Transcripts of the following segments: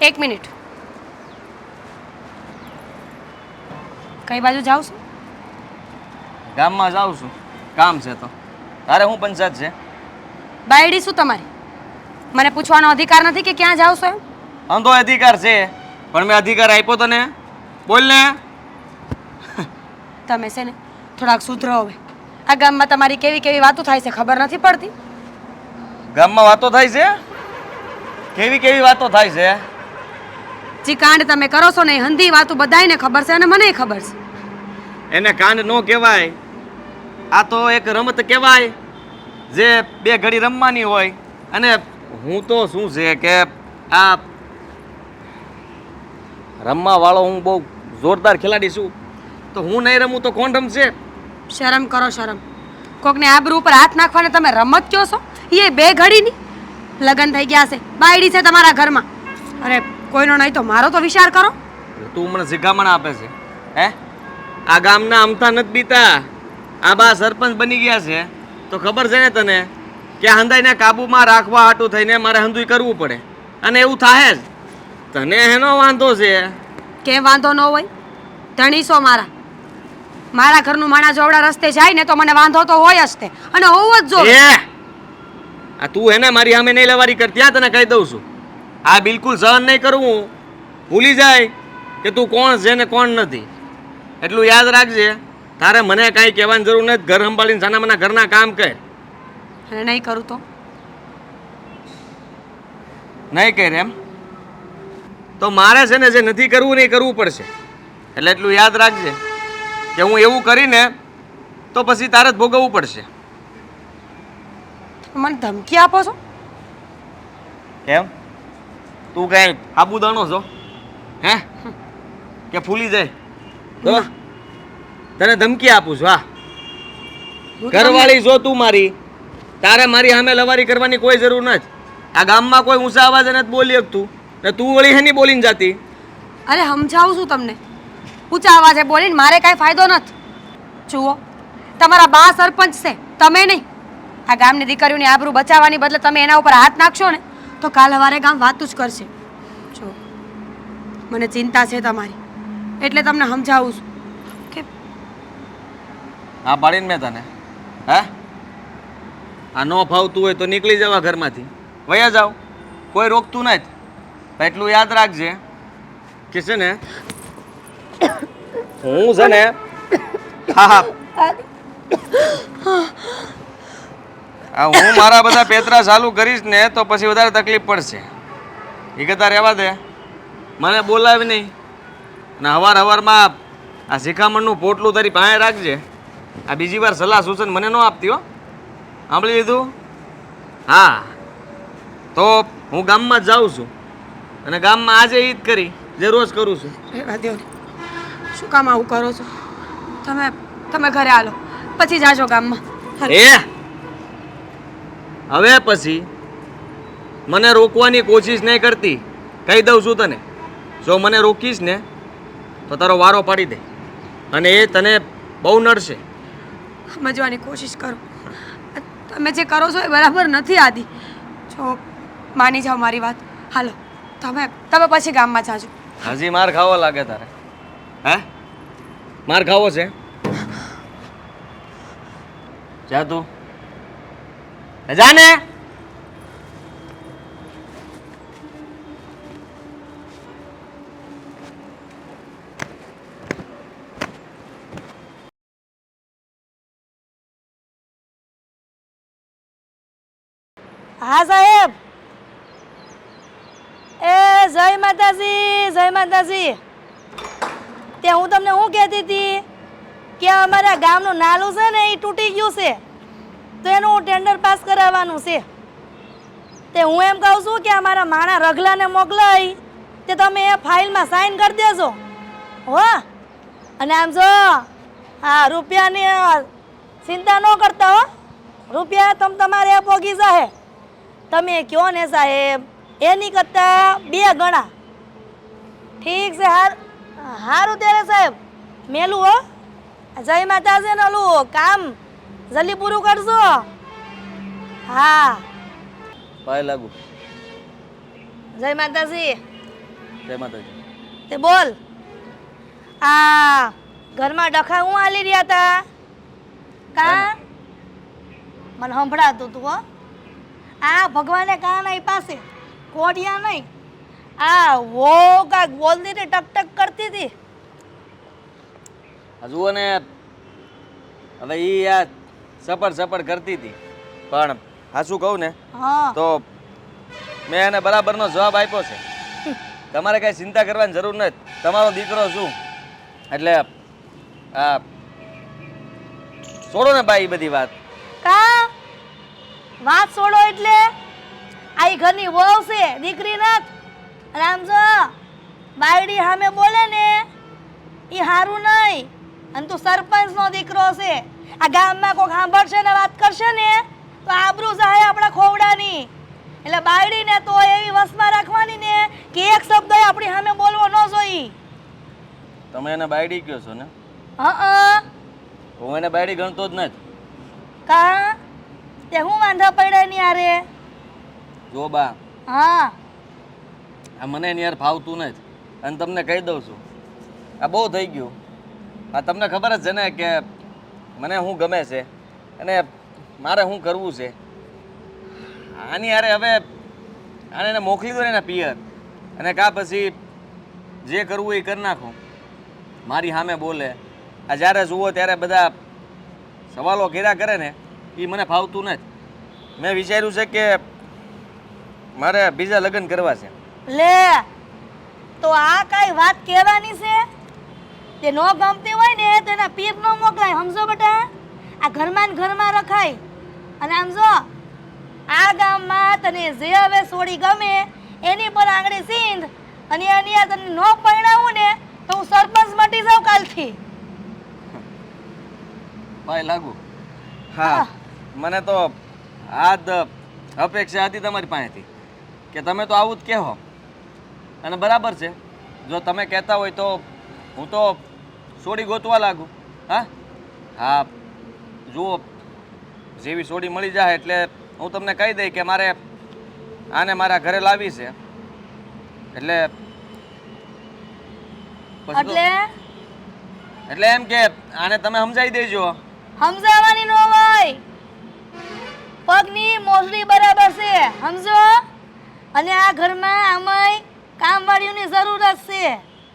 એક મિનિટ. કઈ બાજુ જાઉં છું? ગામમાં જાઉં છું, કામ છે તો. તારે શું પંચાયત છે? બાયડી શું તમારી? મને પૂછવાનો અધિકાર નથી કે ક્યાં જાવ છો એમ? આમ તો અધિકાર છે, પણ મેં અધિકાર આપ્યો તને? બોલ ને. તમે છે ને થોડાક સુધરો હવે. આ ગામમાં તમારી કેવી કેવી વાતો થાય છે ખબર નથી પડતી? ગામમાં વાતો થાય છે? કેવી કેવી વાતો થાય છે? જે કાંડ તમે કરો છો ને એ હંધી વાતો બધાયને ખબર છે અને મને ખબર છે. એને કાંડ નો કહેવાય, આ તો એક રમત કહેવાય જે બે ઘડી રમવાની હોય. અને હું તો શું છે કે આ રમવા વાળો હું બહુ જોરદાર ખેલાડી છું, તો હું નહીં રમું તો કોણ રમશે? શરમ કરો શરમ. કોકને આબરૂ ઉપર હાથ નાખવાને તમે રમત કહો છો? એ બે ઘડીની લગ્ન થઈ ગયા છે, બાયડી છે તમારા ઘરમાં. અરે કોઈનો નહીં તો મારો તો વિચાર કરો. તું મને શિખામણ આપે છે હે? આ ગામના અમથા નથી બીતા, આ બા સરપંચ બની ગયા છે તો ખબર છે ને તને કે હંધાઈને કાબુમાં રાખવા હાટું થઈને મારે હંધુય કરવું પડે, અને એવું થાય જ. તને એનો વાંધો છે? કેમ વાંધો ન હોય? ધણીસો મારા ઘરનું માણા જોવડા રસ્તે જાય ને તો મને વાંધો તો હોય જ તે, અને હોવો જ જોઈએ. આ તું એને મારી સામે નહીં લવારી કર, ત્યાં તને કહી દઉં છું. આ બિલકુલ સહન નહીં કરવું. ભૂલી જાય કે તું કોણ છે ને કોણ નથી. એટલું યાદ રાખજે. તારે મને કાંઈ કહેવાની જરૂર નથી. ઘર સંભાળીને સાનામાના ઘરના કામ કર. અને નહીં કરું તો નહીં કર એમ તો મારે છે ને જે નથી કરવું નહીં કરવું પડશે. એટલે એટલું યાદ રાખજે કે હું એવું કરીને તો પછી તારે જ ભોગવવું પડશે. મને ધમકી આપો છો? એમ તું કઈ સાબુદાણો છો હે કે ફૂલી જાય તો તને ધમકી આપું છું? હા, ઘરવાળી જો તું મારી, તારે મારી સામે લવારી કરવાની કોઈ જરૂર નથી. આ ગામમાં કોઈ ઊંચા અવાજે નથી બોલી શકતું ને તું વળી હેની બોલીને જાતી. અરે સમજાવું છું તમને, ઊંચા અવાજે બોલીને મારે કાંઈ ફાયદો નથી. જુઓ, તમારા બા સરપંચ છે, તમે નહીં. આ ગામની દીકરીઓની આબરૂ બચાવવાની બદલે તમે એના ઉપર હાથ નાખશો ને તો કાલ સવારે ગામ વાતું જ કરશે. જો મને ચિંતા છે તમારી, એટલે તમને સમજાવું છું કે હા પાડીને મેં તને હે આ ન ફાવતું હોય તો નીકળી જવા ઘરમાંથી, વયા જાવ, કોઈ રોકતું નથી. એટલું યાદ રાખજે કે છે ને હું છે ને હા હું મારા બધા પેતરા ચાલુ કરીશ ને તો પછી વધારે તકલીફ પડશે. એ કરતા રહેવા દે, મને બોલાવી નહીં. અને હવારમાં આ શિખામણનું પોટલું તારી પાસે રાખજે. આ બીજી વાર સલાહ સૂચન મને ન આપતી હો, સાંભળી લીધું? હા, તો હું ગામમાં જ જાઉં છું, અને ગામમાં આજે ઈ જ કરી જે રોજ કરું છું. રહેવા દો ને, શું કામ આવું કરો છો? તમે ઘરે હાલો, પછી જાજો ગામમાં. હવે પછી મને રોકવાની કોશિશ નહીં કરતી, કહી દઉં છું તને. જો મને રોકીશ ને તો તારો વારો પાડી દે, અને એ તને બહુ નડશે. સમજવાની કોશિશ કરો. તમે જે કરો છો એ બરાબર નથી આદિ. જો માની જાઓ મારી વાત. હાલો, તમે પછી ગામમાં જાજો. હજી માર ખાવો લાગે તારે? હે, માર ખાવો છે? જા તું જા ને. હા સાહેબ. એ જય માતાજી, જય માતાજી. તે હું તમને શું કહેતી હતી કે અમારા ગામનું નાલું છે ને એ તૂટી ગયું છે, તો એનું ટેન્ડર પાસ કરાવવાનું છે. તે હું એમ કહું છું કે અમારા માણા રઘલાને મોકલાઈ તે તમે એ ફાઇલમાં સાઈન કરી દેજો હો. અને આમ જો હા, રૂપિયાની ચિંતા ન કરતા હો, રૂપિયા તમારે પોગી જાહે. તમે કયો ને સાહેબ, એની કરતા 2 ગણા. ઠીક છે, હારું ત્યારે સાહેબ મેલું હો. જય માતાજી ને ઓલું કામ જલ્દી પૂરું કરજો. હા, પાય લાગુ. જય માતાજી. જય માતાજી. તે બોલ આ ઘરમાં ડખા હું હાલી રહ્યા તા કા મને સંભળાતું તું હો આ ભગવાને કાન આપ્યા છે કોડિયા નહીં આ વો કાક બોલતી હતી ટક ટક કરતી હતી આ જુઓ ને હવે એ આ સપડ કરતી હતી પણ હા શું કહું ને હા તો મેં એને બરાબરનો જવાબ આપ્યો છે. તમારે કાંઈ ચિંતા કરવાની જરૂર નથી. તમારો દીકરો શું એટલે આ છોડો ને ભાઈ બધી વાત. કા વાત છોડો એટલે આ ઈ ઘરની વહુ છે દીકરી નથી અને આમ જો બાયડી સામે બોલે ને એ સારું નહીં અને તું સરપંચનો દીકરો છે આ ગામમાં કોઈ સાંભળશે ને વાત કરશે ને તો આબરૂ જાય આપણા ખોવડાની એટલે બાયડીને તો એવી વસમાં રાખવાની ને કે એક શબ્દ આપણી સામે બોલવો ન જોઈ. તમે એને બાયડી કહો છો ને? હા હું એને બાયડી ગણતો જ નથી. કા તે હું વાંધા પડ્યા ની આરે જો બા હા આ મને એની યાર ફાવતું નથી અને તમને કહી દઉં છું આ બહુ થઈ ગયું. આ તમને ખબર જ છે ને કે મને શું ગમે છે અને મારે શું કરવું છે. આની યારે હવે આને એને મોકલી દો ને એના પિયર અને કા પછી જે કરવું એ કરી નાખું. મારી સામે બોલે આ જ્યારે જુઓ ત્યારે બધા સવાલો કર્યા કરે ને એ મને ફાવતું નથી. મેં વિચાર્યું છે કે મારે બીજા લગ્ન કરવા છે. લે તો આ કઈ વાત કહેવાની છે તે નો ગમતી હોય ને તો એના પીર નો મોકલાય સમજો બેટા આ ઘરમાં ને ઘરમાં રખાય અને આમ જો આ ગામમાં તને જે હવે સોડી ગમે એની પર આંગળી સીંધ અને એની આ તને નો પરણાવું ને તો હું સરપંચ મટી જાઉં કાલથી ભાઈ લાગુ હા મને તો આ જ અપેક્ષા હતી તમારી પાસેથી કે તમે તો આવું જ કહેવો અને બરાબર છે. જો તમે કહેતા હોય તો હું તો સોડી ગોતવા લાગુ. હા હા જુઓ જેવી સોડી મળી જાય એટલે હું તમને કહી દઈ કે મારે આને મારા ઘરે લાવી છે એટલે પછી તો- એટલે એટલે એમ કે આને તમે સમજાવી દેજો. સમજાવવાની નો હોય પગની મોજડી બરાબર છે સમજો અને આ ઘરમાં આમાંય કામવાળીઓની જરૂરત છે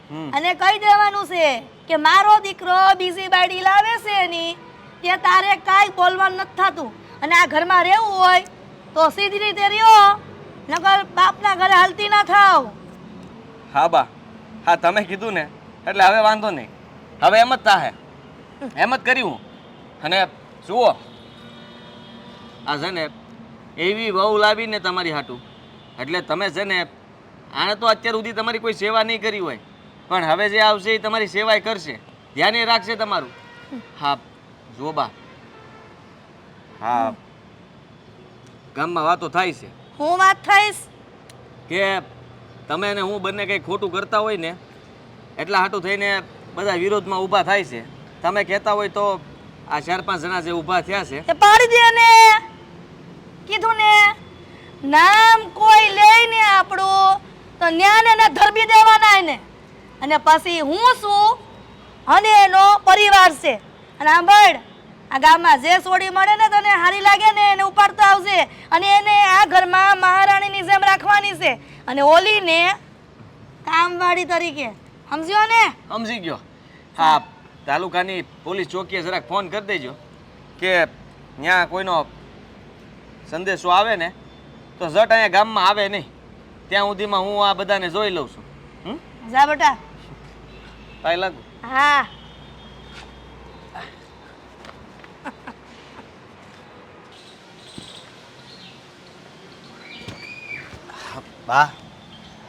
હમ અને કહી દેવાનું છે કે મારો દીકરો બીજી બાયડી લાવે છે એની તે તારે કાંઈ બોલવાનું નથી થતું અને આ ઘરમાં રહેવું હોય તો સીધી રીતે રહ્યો નકર બાપના ઘરે હાલતી ના થાવ. હા બા હા તમે કીધું ને એટલે હવે વાંધો નહીં. હવે એમ જ થાહે એમ જ કર્યું. અને જુઓ આ છે ને એવી વહુ લાવીને તમારી હાટું એટલે તમે છે ને આને તો અત્યાર સુધી તમારી કોઈ સેવા નહીં કરી હોય પણ હવે જે આવશે એ તમારી સેવાય કરશે ધ્યાને રાખશે તમારું. હા જુઓ બા હા ગામમાં વાતો થાય છે હું વાત થઈશ કે તમે અને હું બંને કંઈ ખોટું કરતા હોય ને એટલા હાટું થઈને બધા વિરોધમાં ઊભા થાય છે. તમે કહેતા હોય તો આ 4-5 જણા જે ઊભા થયા છે તે પાડી દે ને કીધું ને નામ કોઈ લે ને આપણું તો ન્યાન એને ધરબી દેવાના એને અને પછી હું છું અને એનો પરિવાર છે અને સાંભળ આ ગામમાં જે સોડી મળે ને તને સારી લાગે ને એને ઉપાડતો આવશે અને એને આ ઘરમાં મહારાણીની જેમ રાખવાની છે અને ઓલીને કામવાળી તરીકે સમજ્યો ને સમજી ગયો. હા તાલુકાની પોલીસ ચોકીએ જરાક ફોન કરી દેજો કે ત્યાં કોઈનો સંદેશો આવે ને તો ઝટ અહીંયા ગામમાં આવે નહીં ત્યાં સુધીમાં હું આ બધાને જોઈ લઉં છું. જા બેટા કાંઈ લાગુ હા બા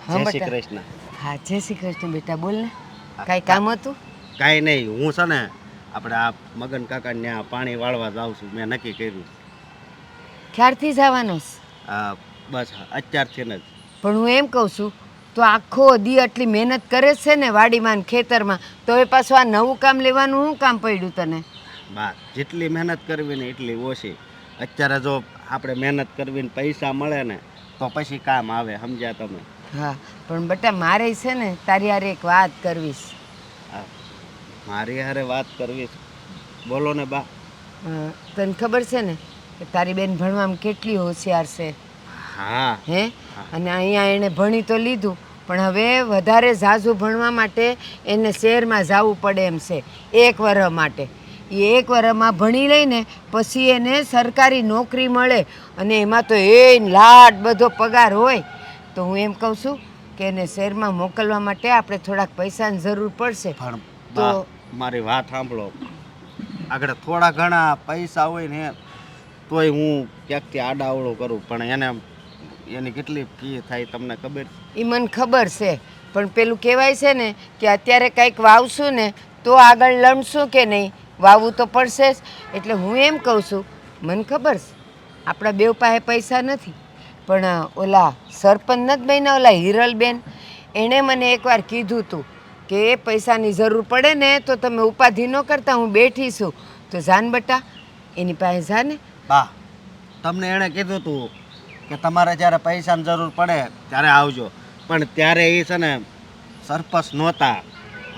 હા જય શ્રી બેટા. કૃષ્ણ. હા જય શ્રી કૃષ્ણ બેટા બોલ ને કાંઈ કામ હતું? કાંઈ નહીં, હું છે ને આપણે આ મગન કાકાને ત્યાં પાણી વાળવા જાઉં છું, મેં નક્કી કર્યું. ક્યારથી જવાનો છે? આ બસ અત્યારથી જ. પણ હું એમ કહું છું તો આખો દી આટલી મહેનત કરે છે ને વાડીમાં ને ખેતરમાં તો એ પાછું આ નવું કામ લેવાનું શું કામ પડ્યું તને? બા જેટલી મહેનત કરવી ને એટલી ઓછી. અત્યારે જો આપણે મહેનત કરવી ને પૈસા મળે ને તો પછી કામ આવે, સમજ્યા તમે? હા પણ બટા મારે છે ને તારી હારે એક વાત કરવીશ. આ મારી હારે વાત કરવી છે. બોલો ને બા. તને ખબર છે ને કે તારી બેન ભણવામાં કેટલી હોશિયાર છે હા હે અને અહીંયા એણે ભણી તો લીધું પણ હવે વધારે ઝાઝું ભણવા માટે એને શહેરમાં જવું પડે એમ છે 1 વર્ષ માટે. એ 1 વર્ષમાં ભણી લઈને પછી એને સરકારી નોકરી મળે અને એમાં તો એ લાટ બધો પગાર હોય. તો હું એમ કહું છું કે એને શહેરમાં મોકલવા માટે આપણે થોડાક પૈસાની જરૂર પડશે. પણ તો બા મારી વાત સાંભળો. આગળ થોડા ઘણા પૈસા હોય ને તોય હું ક્યાંકથી આડાવડો કરું, પણ એની કેટલી ફી થાય તમને ખબર? એ મને ખબર છે પણ પેલું કહેવાય છે ને કે અત્યારે કંઈક વાવશું ને તો આગળ લણશું કે નહીં, વાવવું તો પડશે જ. એટલે હું એમ કહું છું, મને ખબર છે આપણા બેવ પાસે પૈસા નથી પણ ઓલા સરપંચ નથી બન્યા ઓલા હિરલબેન, એણે મને એકવાર કીધું હતું કે પૈસાની જરૂર પડે ને તો તમે ઉપાધિ ન કરતા, હું બેઠી છું. તો જાન બટા એની પાસે જાને. બા તમને એણે કીધું હતું કે તમારે જ્યારે પૈસાની જરૂર પડે ત્યારે આવજો, પણ ત્યારે એ છે ને સરપંચ નહોતા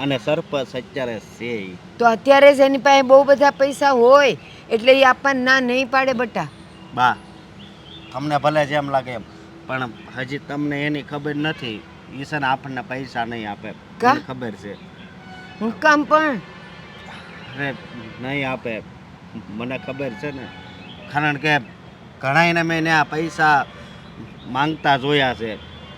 અને સરપંચ અત્યારે છે ઈ. તો અત્યારે જ એની પાસે બહુ બધા પૈસા હોય એટલે એ આપણને ના નહીં પાડે બટા. બા તમને ભલે જેમ લાગે એમ, પણ હજી તમને એની ખબર નથી. એ છે ને આપણને પૈસા નહીં આપે. કા? મને ખબર છે. હું કામ પણ અરે નહીં આપે, મને ખબર છે ને. કારણ કે ઘણાઈને મેં આ પૈસા માંગતા જોયા છે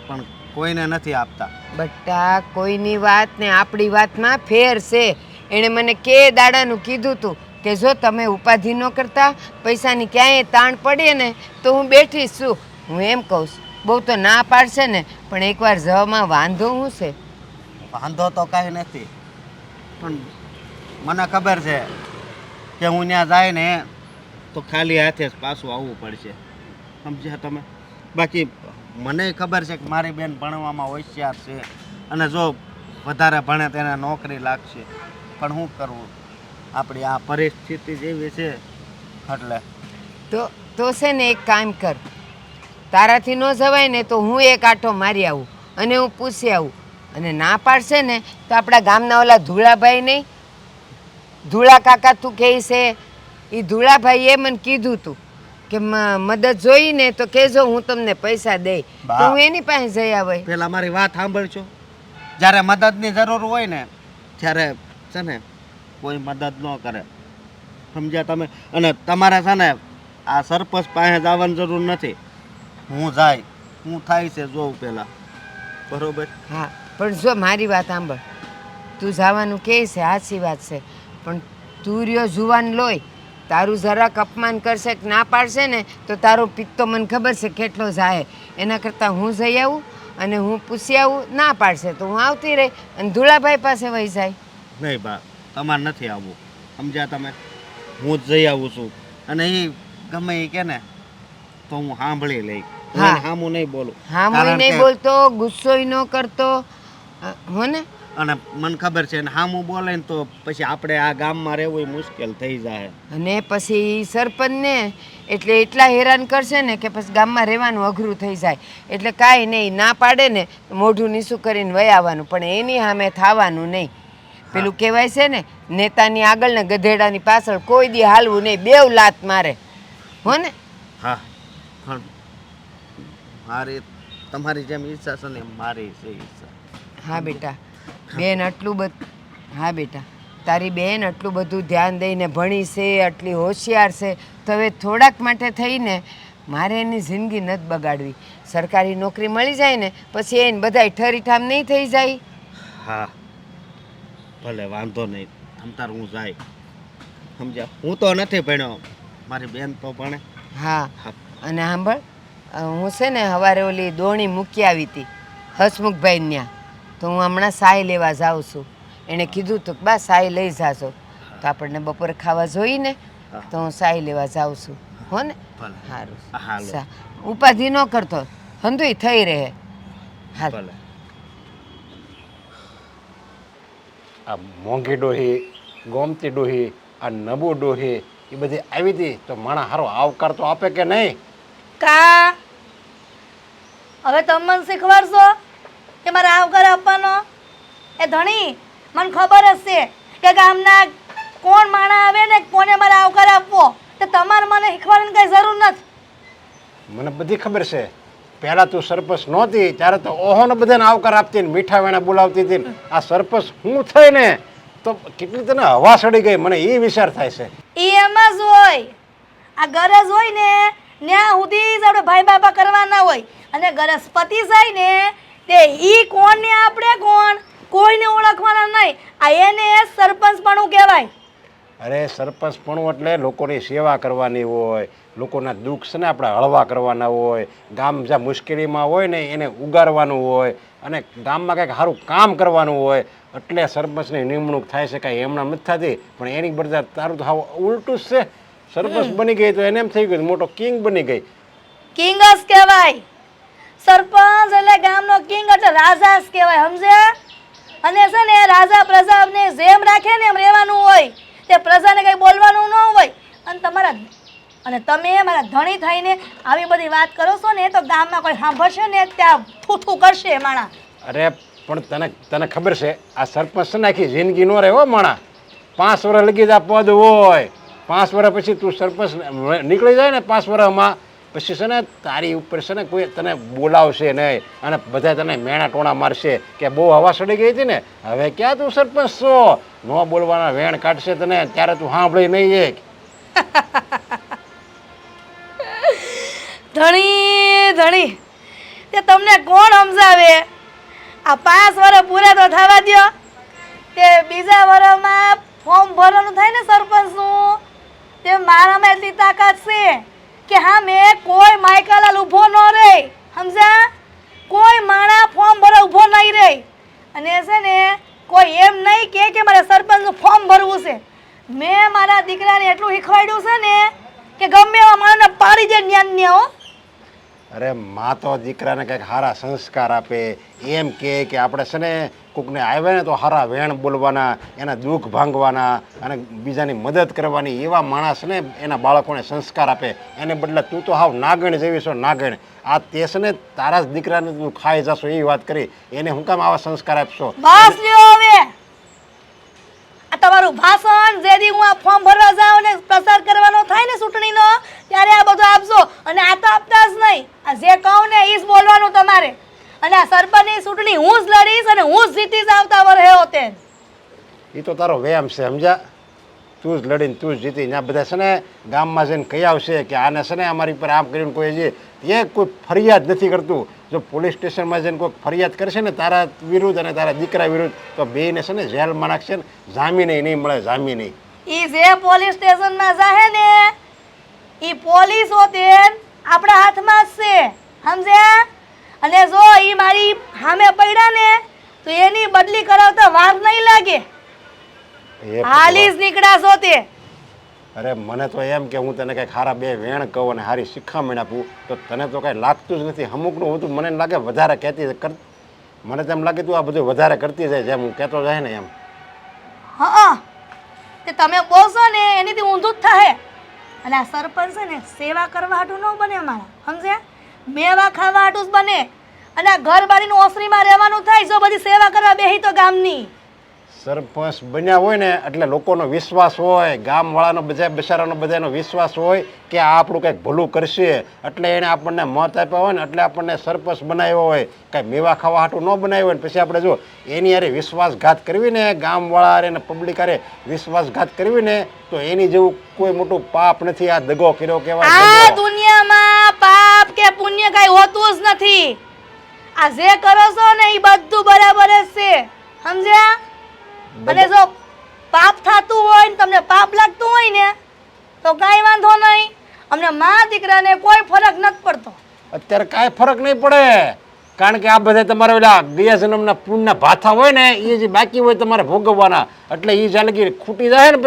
પણ કોઈને નથી આપતા. બટા કોઈની વાત ને આપણી વાતમાં ફેર છે. એણે મને કે દાડાનું કીધું હતું કે જો તમે ઉપાધિ ન કરતા, પૈસાની ક્યાંય તાણ પડે ને તો હું બેઠી છું. હું એમ કહું છું બહુ તો ના પાડશે ને પણ એકવાર જવામાં વાંધો શું છે? વાંધો તો કાંઈ નથી, પણ મને ખબર છે કે હું ત્યાં જાય ને તો ખાલી હાથે જ પાછું આવવું પડશે. સમજ્યા તમે? બાકી મને ખબર છે કે મારી બેન ભણવામાં હોશિયાર છે અને જો વધારે ભણે તેને નોકરી લાગશે, પણ શું કરવું, આપણી આ પરિસ્થિતિ જેવી છે. એટલે તો છે ને એક કામ કર, તારાથી ન જવાય ને તો હું એક આંટો મારી આવું અને હું પૂછી આવું. અને ના પાડશે ને તો આપણા ગામના ઓલા ધૂળાભાઈ નહીં, ધૂળા કાકા તું કહે છે, એ ધૂળાભાઈએ મને કીધું હતું કે મદદ જોઈ ને તો કહેજો હું તમને પૈસા દઈ. તો હું એની પાસે જઈ આવે. પેલા મારી વાત સાંભળજો. જ્યારે મદદની જરૂર હોય ને ત્યારે છે ને કોઈ મદદ ન કરે. સમજ્યા તમે? અને તમારે છે ને આ સરપંચ પાસે જવાની જરૂર નથી. હું જાય હું થાય છે જોઉં પહેલાં. બરોબર? હા પણ જો મારી વાત સાંભળ, તું જવાનું કહે છે સાચી વાત છે પણ તું રહ્યો જુવાન લોય, તારું જરાક અપમાન કરશે કે ના પાડશે ને તો તારો પિત્તો મને ખબર છે કેટલો જાય. એના કરતાં હું જઈ આવું અને હું પૂછી આવું. ના પાડશે તો હું આવતી રહી અને ધુળાભાઈ પાસે વહી જાય. નહીં બા, તમારે નથી આવવું. સમજ્યા તમે? હું જ જઈ આવું છું અને એ ગમે એ કે ને તો હું સાંભળી લઈ. હા. હું નહીં બોલું. હા હું કારણ નહીં કે- બોલતો, ગુસ્સોય ન કરતો હો ને. અને મને ખબર છે ને હામું બોલે ને તો પછી આપણે આ ગામમાં રહેવું મુશ્કેલ થઈ જાય. અને પછી સરપંચને એટલે એટલા હેરાન કરશે ને કે પછી ગામમાં રહેવાનું અઘરું થઈ જાય. એટલે કાંઈ નહીં, ના પાડે ને મોઢું નીસું કરીને વહી આવવાનું, પણ એની સામે થવાનું નહીં. પેલું કહેવાય છે ને, નેતાની આગળ ને ગધેડાની પાછળ કોઈ દી હાલવું નહીં, બેવ લાત મારે હો ને. હા પણ મારી તમારી જેમ ઈચ્છા છે ને એમ મારી છે ઈચ્છા. હા બેટા, બેન આટલું બધું, હા બેટા તારી બેન આટલું બધું ધ્યાન દઈને ભણી છે, આટલી હોશિયાર છે, તો હવે થોડાક માટે થઈને મારે એની જિંદગી નથી બગાડવી. સરકારી નોકરી મળી જાય ને પછી એને બધાય ઠરીઠામ નહીં થઈ જાય. હા ભલે વાંધો નહીં, તમતાર હું જાય. સમજ્યા? હું તો નથી ભણ્યો, મારી બેન તો ભણે. હા અને સાંભળ, હું છે ને સવારે ઓલી દોણી મૂકી આવી હતી હસમુખભાઈ ત્યાં, તો હું હમણાં સાય લેવા જાઉં છું. એણે કીધું હતું કે બા સાય લઈ જાશો તો આપણને બપોરે ખાવા જોઈએ ને, તો હું સાય લેવા જાઉં છું હો ને. ભલે. સારું હાલો. ઉપાધિ ન કરતો, હંધુય થઈ રહે. હા ભલે. આ મોંઘી ડોહી, ગોમતી ડોહી, આ નબુ ડોહી એ બધી આવી હતી તો માણા હારો આવકાર તો આપે કે નહીં? કા હવે તમે મને શીખવાડશો કે મારે આવકાર આપવાનો? એ ધણી, મને ખબર જ છે કે ગામના કોણ માણા આવે ને કોને મારે આવકાર આપવો, તો તમારે મને શીખવાડવાની કઈ જરૂર નથી. મને બધી ખબર છે. પહેલાં તું સરપંચ નહોતી ત્યારે તો ઓહોને બધાને આવકાર આપતી ને મીઠા વેણા બોલાવતી હતી ને. આ સરપંચ હું થઈ ને તો કેટલી તને હવા સડી ગઈ, મને એ વિચાર થાય છે. એ એમાં જ હોય, આ ગરજ હોય ને ત્યાં સુધી જ આપણે ભાઈ બાપા કરવાના હોય, અને ગરજ પતી જાય ને તે ઈ કોણ ને આપણે કોણ કોઈને ઓળખવાના નહીં. આ એને સરપંચપણું કહેવાય. અરે સરપંચપણું એટલે લોકોની સેવા કરવાની હોય, લોકોના દુઃખ છે ને આપણે હળવા કરવાના હોય, ગામ જ્યાં મુશ્કેલીમાં હોય ને એને ઉગારવાનું હોય, અને ગામમાં કંઈક સારું કામ કરવાનું હોય. એટલે સરપંચની નિમણૂક થાય છે. કાંઈ એમના નથી થતી, પણ એની બદલે તારું તો હાવ ઉલટું જ છે. સરપંચ બની ગઈ તો એને એમ થઈ ગયું મોટો કિંગ બની ગઈ. કિંગ જ કહેવાય. સરપંચ એટલે ગામનો કિંગ એટલે રાજા જ કહેવાય, સમજે? અને છે ને રાજા પ્રજાને જેમ રાખે ને એમ રહેવાનું હોય, તે પ્રજાને કંઈ બોલવાનું ન હોય. અને તમે મારા ધણી થઈને આવી બધી વાત કરો છો ને તો ગામમાં કોઈ સાંભળશે ને ત્યાં થૂથું કરશે માણા. અરે પણ તને ખબર છે આ સરપંચ છે ને આખી જિંદગી નો રહે હો માણા. 5 વર્ષ લગી જ આ પદ હોય. 5 વર્ષ પછી તું સરપંચ નીકળી જાય ને 5 વર્ષમાં પછી છે ને તારી ઉપર છે ને કોઈ તને બોલાવશે નહીં, અને બધા તને મેણા ટોણા મારશે કે બહુ હવા સડી ગઈ હતી ને, હવે ક્યાં તું સરપંચ છો, ન બોલવાના વેણ કાઢશે તને, ત્યારે તું સાંભળી નહીં એક. ધણી તે તમને કોણ સમજાવે? આ 5 વર્ષ પૂરા તો થવા દો, તે બીજા વર્ષમાં ફોર્મ ભરવાનું થાય ને સરપંચનું, તે મારામાં એટલી તાકાત છે કે હા મેં કોઈ માયકાલાલ ઊભો ન રહે, સમજ્યા? કોઈ માણા ફોર્મ ભરવા ઊભો નહીં રહે. અને છે ને કોઈ એમ નહીં કે મારે સરપંચનું ફોર્મ ભરવું છે. મેં મારા દીકરાને એટલું શીખવાડ્યું છે ને કે ગમે એવા માણસને પાડી જાય જ્ઞાન ને. હો અરે માં તો દીકરાને કંઈક સારા સંસ્કાર આપે, એમ કે આપણે છે ને કોકને આવ્યા ને તો સારા વેણ બોલવાના, એના દુઃખ ભાંગવાના અને બીજાની મદદ કરવાની, એવા માણસ ને એના બાળકોને સંસ્કાર આપે. એને બદલે તું તો હાવ નાગણ જેવી છો, નાગણ. આ તે છે ને તારા જ દીકરાને તું ખાઈ જશો એવી વાત કરી, એને હું કામ આવા સંસ્કાર આપશો? બસ લ્યો હવે આ તમારું ભાષણ. જેથી હું આ ફોર્મ ભરવા જાઉં ને પ્રચાર કરવાનો થાય ને ચૂંટણીનો, ત્યારે આ બધું આપજો. અને આ તો આપતા જ નહીં, આ જે કહું ને એ જ બોલવાનું તમારે. અને આ સરપંચની ચૂંટણી હું જ લડીશ અને હું જ જીતીશ આવતા વર્ષે હોતે. એ તો તારો વ્યાયામ છે, સમજા? તું જ લડીને તું જ જીતી. ત્યાં બધા છે ને ગામમાં જઈને કહી આવશે કે આને છે ને અમારી પર આમ કરીને કોઈ જે એ કોઈ ફરિયાદ નથી કરતું. જો પોલીસ સ્ટેશનમાં જઈને કોઈ ફરિયાદ કરશે ને તારા વિરુદ્ધ અને તારા દીકરા વિરુદ્ધ, તો બેને છે ને જેલમાં નાખશે ને, જામીન નહીં મળે, જામીન નહીં. એ જે પોલીસ સ્ટેશનમાં જાહે ને એ પોલીસ હોતે આપણા હાથમાં જ છે, સમજ્યા? અને જો એ મારી સામે પડ્યા ને તો એની બદલી કરાવતા વાર નહીં લાગે. હાલી જ નીકળાશો તે. અરે મને તો એમ કે હું તને કંઈક સારા બે વેણ કહું અને સારી શિખામણ આપું, તો તને તો કાંઈ લાગતું જ નથી. અમુકનું હું તું મને લાગે વધારે કહેતી કર, મને તેમ લાગે તું આ બધું વધારે કરતી જાય જેમ હું કહેતો જાય ને એમ. હા તે તમે બોલશો ને એનીથી ઊંધું જ થાય. અને આ સરપંચ છે ને સેવા કરવા હાટું ન બને મારા, સમજ્યા? મેવા ખાવા હાટું જ બને. અને આ ઘર બારીનું ઓસરીમાં રહેવાનું થાય જો બધી સેવા કરવા બેહી તો ગામની. સરપંચ બન્યા હોય ને એટલે લોકોનો વિશ્વાસ હોય, ગામવાળાનો બધા બચારાનો બધાનો વિશ્વાસ હોય કે આ આપણું કંઈક ભલું કરશે, એટલે એણે આપણને મત આપ્યા હોય ને એટલે આપણને સરપંચ બનાવ્યો હોય. કાંઈ મેવા ખાવા હાટું ન બનાવ્યો હોય ને પછી આપણે જો એની હારે વિશ્વાસઘાત કરવી ને, ગામવાળા હારે ને પબ્લિક હારે વિશ્વાસઘાત કરવી ને, તો એની જેવું કોઈ મોટું પાપ નથી. આ દગો કર્યો કહેવાય. આ દુનિયામાં પાપ કે પુણ્ય કાંઈ હોતું જ નથી. આ જે કરો છો ને એ બધું બરાબર જ છે, સમજ્યા? અને જો પાપ થતું હોય ને તમને પાપ લાગતું હોય ને તો કાંઈ વાંધો નહીં. અમને મા દીકરાને કોઈ ફરક નથી પડતો. અત્યારે કાંઈ ફરક નહીં પડે, કારણ કે આ બધા તમારે ઓલા ગયા જન્મના પુણ્યના ભાથા હોય ને એ જે બાકી હોય તમારે ભોગવવાના. એટલે એ જાલગી ખૂટી જાય ને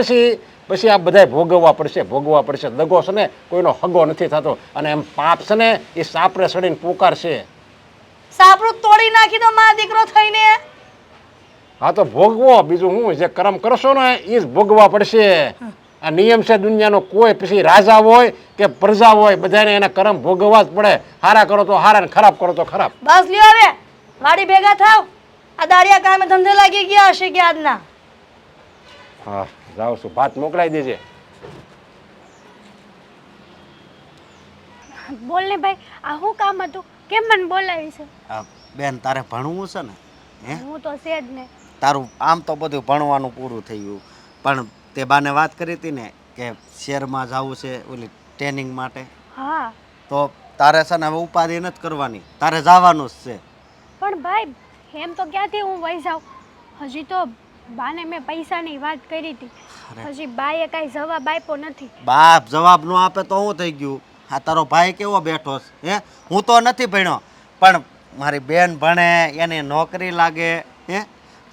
પછી આ બધા ભોગવવા પડશે. દગો છે ને કોઈનો હગો નથી થતો. અને એમ પાપ છે ને એ સાપરે સડીને પોકારશે. સાપરું તોડી નાખી દો મા દીકરો થઈને. હા તો ભોગવો, બીજું હું જે કર્મ કરશો ને એ જ ભોગવા પડશે. આ નિયમ છે દુનિયાનો. કોઈ પછી રાજા હોય કે પ્રજા હોય બધાને એના કર્મ ભોગવવા જ પડે. સારા કરો તો સારા ને ખરાબ કરો તો ખરાબ. બસ લ્યો હવે વાડી ભેગા થાવ. આ દાડિયા કામે ધંધે લાગી ગયા હશે કે આજના. હા જાઉં છું, ભાત મોકલાઈ દેજે. બોલ ને ભાઈ, આ શું કામ હતું? કેમ મને બોલાવી છે? બેન તારે ભણવું છે ને? હે હું તો છે જ ને. તારું આમ તો બધું ભણવાનું પૂરું થઈ ગયું, પણ તે બાને વાત કરી હતી ને કે શહેરમાં જવું છે ઓલી ટ્રેનિંગ માટે, હા તો તારે છે ને હવે ઉપાધિ નથી કરવાની, તારે જવાનું જ છે. પણ ભાઈ એમ તો ક્યાંથી હું વહી જાઉં? હજી તો બાને મેં પૈસાની વાત કરી હતી. હજી બાએ કાંઈ જવાબ આપ્યો નથી. બાપ જવાબ ન આપે તો શું થઈ ગયું? આ તારો ભાઈ કેવો બેઠો છે? હે હું તો નથી ભણ્યો, પણ મારી બેન ભણે, એને નોકરી લાગે, હે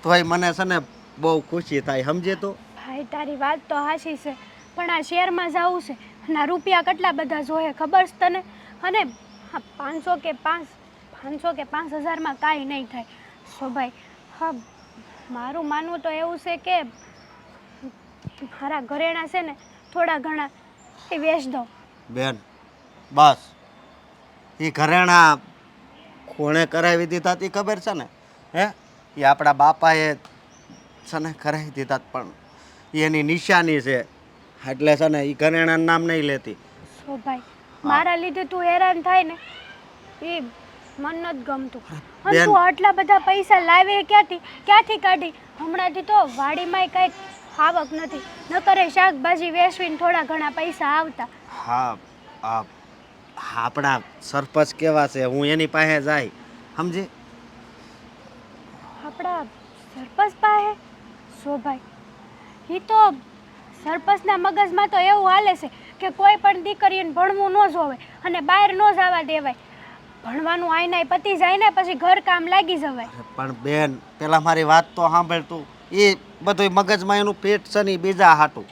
તોય મને છે ને બહુ ખુશી થાય, સમજે તું? ભાઈ તારી વાત તો હાચી છે, પણ આ શહેરમાં જવું છે અને આ રૂપિયા કેટલા બધા જોઈએ ખબર છે તને? અને હા 500 કે 5000માં કાંઈ નહીં થાય. સો ભાઈ હા, મારું માનવું તો એવું છે કે મારા ઘરેણાં છે ને થોડા ઘણા એ વેચ દઉં. બેન બસ એ ઘરેણા કોણે કરાવી દીધા તી ખબર છે ને? હે એ આપણા બાપાએ છે ને કરાવી દીધા, પણ એની નિશાની છે એટલે છે ને એ ઘરેણાનું નામ નહીં લેતી. સો ભાઈ મારા લીધે તું હેરાન થાય ને એ મન નથી ગમતું. અને બેન. તું આટલા બધા પૈસા લાવે ક્યાંથી કાઢી? હમણાંથી તો વાડીમાંય કાંઈક આવક નથી, નકરે શાકભાજી વેચવીને થોડા ઘણા પૈસા આવતા. હા આપણા સરપંચ કેવા છે, હું એની પાસે જાય, સમજી? આપણા સરપંચ પાસે? સો ભાઈ એ તો સરપંચના મગજમાં તો એવું હાલે છે કે કોઈ પણ દીકરીને ભણવું ન જોવે અને બહાર ન જવા દેવાય. ભણવાનું આઈનાય પતી જાય ને પછી ઘર કામ લાગી જવાય. પણ બેન પેલા મારી વાત તો સાંભળ તું. એ બધું મગજમાં એનું પેટ છે ને બીજા હાટું.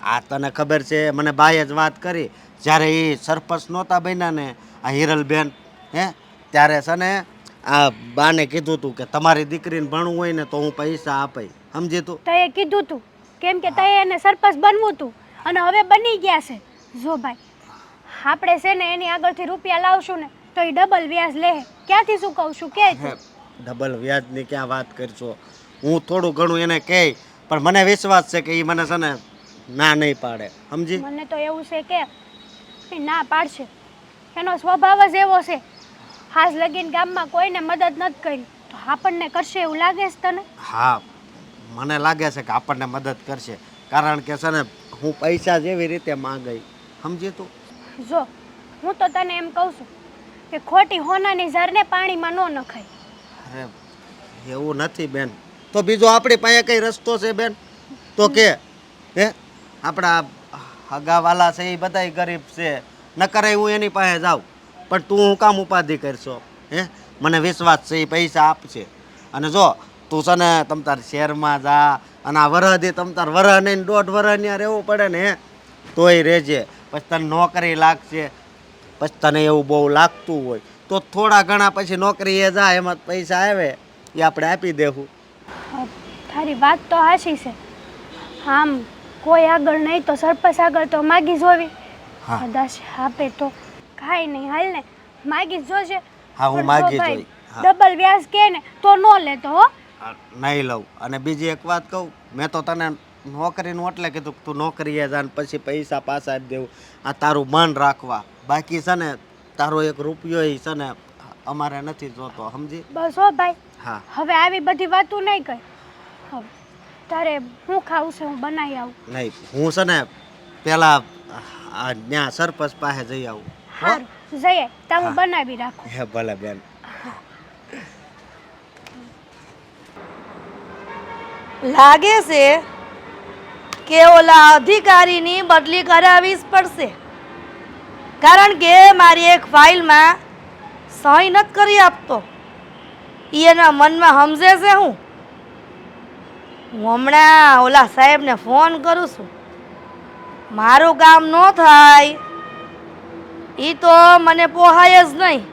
આ તને ખબર છે, મને બાએ જ વાત કરી જ્યારે એ સરપંચ નહોતા બન્યા ને આ હિરલબેન, હે ત્યારે છે ને આ બાને કીધું તું કે તમારી દીકરીને ભણવું હોય ને તો હું પૈસા આપે, સમજી તું? તએ કીધું તું કેમ કે તએ એને સરપંચ બનવું તું અને હવે બની ગયા છે. જો ભાઈ આપણે છે ને એની આગળથી રૂપિયા લાવશું ને તો એ ડબલ વ્યાજ લે. ક્યાંથી ચૂકવશું કે હે ડબલ વ્યાજની ક્યાં વાત કરશો? હું થોડું ઘણું એને કહે, પણ મને વિશ્વાસ છે કે એ મને છે ને ના નહીં પાડે, સમજી? મને તો એવું છે કે એ ના પાડશે. એનો સ્વભાવ જ એવો છે. હાજ લગીન ગામમાં કોઈને મદદ નથી કરી તો આપણને કરશે એવું લાગે છે તને? હા મને લાગે છે કે આપણને મદદ કરશે, કારણ કે છે ને હું પૈસા જેવી રીતે માંગી, સમજી તું? જો હું તો તને એમ કહું છું કે ખોટી હોનાની ઝારને પાણીમાં ન નખાય. અરે એવું નથી બેન, તો બીજો આપણી પાસે કઈ રસ્તો છે બેન? તો કે હે આપણા હગાવાલા છે એ બધાય ગરીબ છે, ન કરે હું એની પાસે જાઉં, પણ તું હું કામ ઉપાધિ કરશો? હે મને વિશ્વાસ છે એ પૈસા આપશે. અને જો તું છે ને તમ તાર શહેરમાં જા અને આ વરહદી તમ તાર વરહ નહીં 1.5 વરહ ત્યાં રહેવું પડે ને, હે તોય રહેજે. પછી તને નોકરી લાગશે, પછી તને એવું બહુ લાગતું હોય તો થોડા ઘણા પછી નોકરી એ જાય એમાં પૈસા આવે એ આપણે આપી દેવું. તારી વાત તો હાચી છે. આમ કોઈ આગળ નહીં તો સરપંચ આગળ તો માગી જોવી. હા. કદાચ આપે તો કાંઈ નહીં, હાલ ને માગી જ જોજે. હા હું પણ જો માગી ભાઈ, જોઈ. હા ડબલ વ્યાજ કે ને તો ન લેતો હો. નહીં લઉં. અને બીજી એક વાત કહું, મેં તો તને નોકરીનું એટલે કીધું કે તું નોકરીએ જા ને પછી પૈસા પાછા આપી દેવું. આ તારું મન રાખવા, બાકી છે ને તારો 1 રૂપિયો ય છે ને અમારે નથી જોતો, સમજી? બસ હો ભાઈ, હા હવે આવી બધી વાતો નહીં કર. હવે તારે હું ખાવું છે હું બનાવી આવું. નહીં હું છે ને પેલા ત્યાં સરપંચ પાસે જઈ આવું. હો? સારું જઈએ તો હું હા. બનાવી રાખું. હે ભલે બેન. લાગે છે કે ઓલા અધિકારીની બદલી કરાવી જ પડશે, કારણ કે મારી એક ફાઇલમાં સહી નથી કરી આપતો. ઈ એના મનમાં સમજે છે હું હમણાં ઓલા સાહેબને ફોન કરું છું. મારું કામ ન થાય ઈ તો મને પોહાય જ નહીં.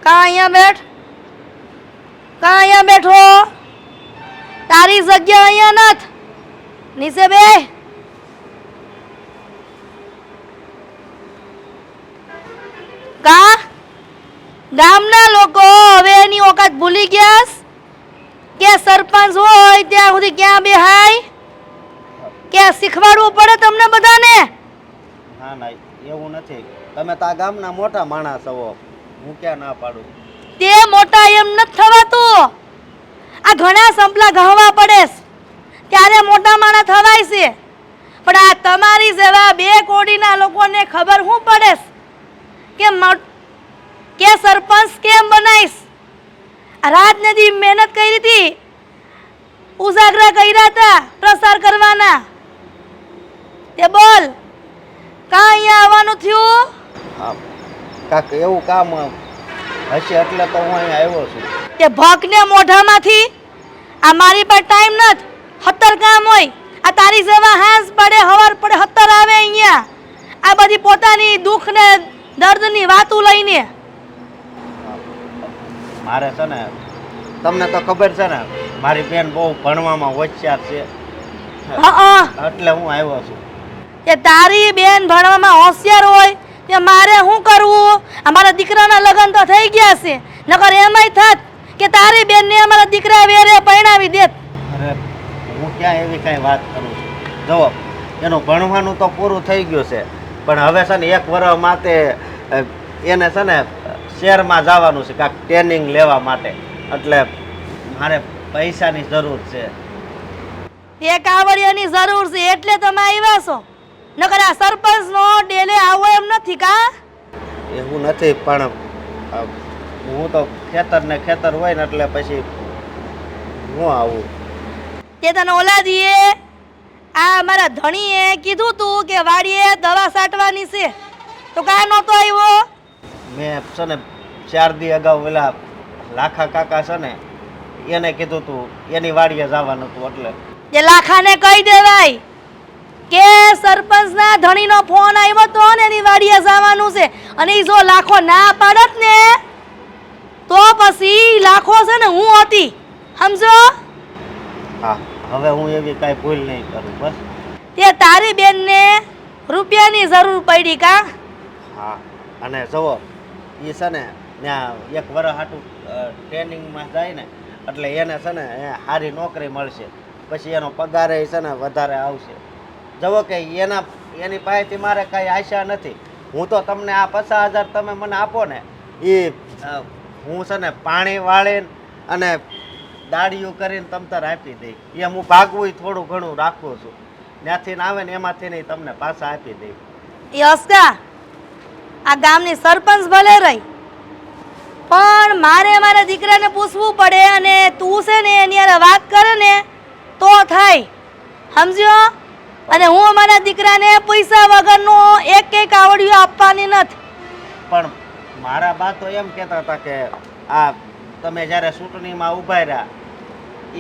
કા અહીંયા બેઠ, કા અહીંયા બેઠો. તારી જગ્યા અહીંયા નથી. નીચે બે. કા ગામના લોકો હવે એની ઓકાત ભૂલી ગયા છે કે સરપંચ હોય ત્યાં સુધી ક્યાં બેહાય, કે શીખવાડવું પડે તમને બધાને. ના ના એવું નથી, તમે તો આ ગામના મોટા માણસ છો, હું ક્યાં ના પાડું. તે મોટા એમ નથી થવાતું. આ ઘણા સંપલા ગહવા પડે છે, ત્યારે મોટા માણસ થવાય છે. પણ આ તમારી જેવા બે કોડીના લોકોને ખબર શું પડે છે કે સરપંચ કેમ બનાવીશ. રાત નદી મહેનત કરી હતી, ઉજાગરા કર્યા હતા પ્રસાર કરવાના. તે બોલ કા અહીંયા આવવાનું થયું? હા કાક એવું કામ હશે એટલે તો હું અહીંયા આવ્યો છું. તે ભકને મોઢામાંથી આ મારી પર ટાઈમ નથી. 17 કામ હોય. આ તારી જેવા હાંસ પડે હવાર પડે 17 આવે અહીંયા. આ બધી પોતાની દુઃખ ને દર્દની વાતો લઈને. મારે છે ને તમને તો ખબર છે ને મારી બેન બહુ ભણવામાં હોશિયાર છે, હા એટલે હું આવ્યો છું. કે તારી બેન ભણવામાં હોશિયાર હોય તે મારે શું કરવું? અમારા દીકરાના લગ્ન તો થઈ ગયા છે, નકર એમાંય થાત કે તારી બેનને અમારા દીકરા વેરે પરણાવી દેત. અરે હું ક્યાં એવી કાંઈ વાત કરું છું. જુઓ એનું ભણવાનું તો પૂરું થઈ ગયું છે, પણ હવે છે ને 1 વર્ષ માટે એને છે ને શહેરમાં જવાનું છે કાંઈક ટ્રેનિંગ લેવા માટે, એટલે મારે પૈસાની જરૂર છે. તે કાવડિયાની જરૂર છે એટલે તમે આવ્યા છો, નકર આ સરપંચનો ડેલે આવો એમ નથી. કા એવું નથી, પણ હું તો ખેતર ને ખેતર હોય ને એટલે પછી હું આવું. તે તને ઓલા દીએ આ મારા ધણીએ કીધું તું કે વાડીએ દવા છાંટવાની છે, તો કાં નહોતો આવ્યો? મેં છે ને 4 દી અગાઉ પેલા લાખા કાકા છે ને એને કીધું તું એની વાડીએ જવાનું હતું, એટલે જે લાખાને કહી દેવાય કે સરપંચના ધણીનો ફોન આવ્યો તો ને એની વાડીએ જવાનું છે, અને ઈ જો લાખો ના પાડત ને તો પછી લાખો છે ને હું હતી, સમજો? હા હવે હું એવી કાંઈ ભૂલ નહીં કરું બસ. તે તારી બેનને રૂપિયાની જરૂર પડી. કા હા અને જુઓ એ છે ને ત્યાં 1 વર્ષ હાટું ટ્રેનિંગમાં જાય ને એટલે એને છે ને સારી નોકરી મળશે, પછી એનો પગાર છે ને વધારે આવશે. જુઓ કે એની પાસેથી મારે કાંઈ આશા નથી. હું તો તમને આ 50,000 તમે મને આપો ને એ હું છે ને પાણી વાળીને અને દાડિયું કરીને તમ તાર આપી દઈ. એમ હું ભાગવું થોડું ઘણું રાખું છું, ત્યાંથી આવે ને એમાંથી નહીં તમને પાછા આપી દઈ. એ હસકા આ ગામની સરપંચ ભલે રહી, પણ મારા દીકરાને પૂછવું પડે, અને તું છે ને એની હારે વાત કરે ને તો થાય, સમજ્યો? અને હું અમારા દીકરાને પૈસા વગરનો એક આવડિયો આપવાની નથી. પણ મારા બા તો એમ કહેતા હતા કે આ તમે જ્યારે ચૂંટણીમાં ઊભા રહ્યા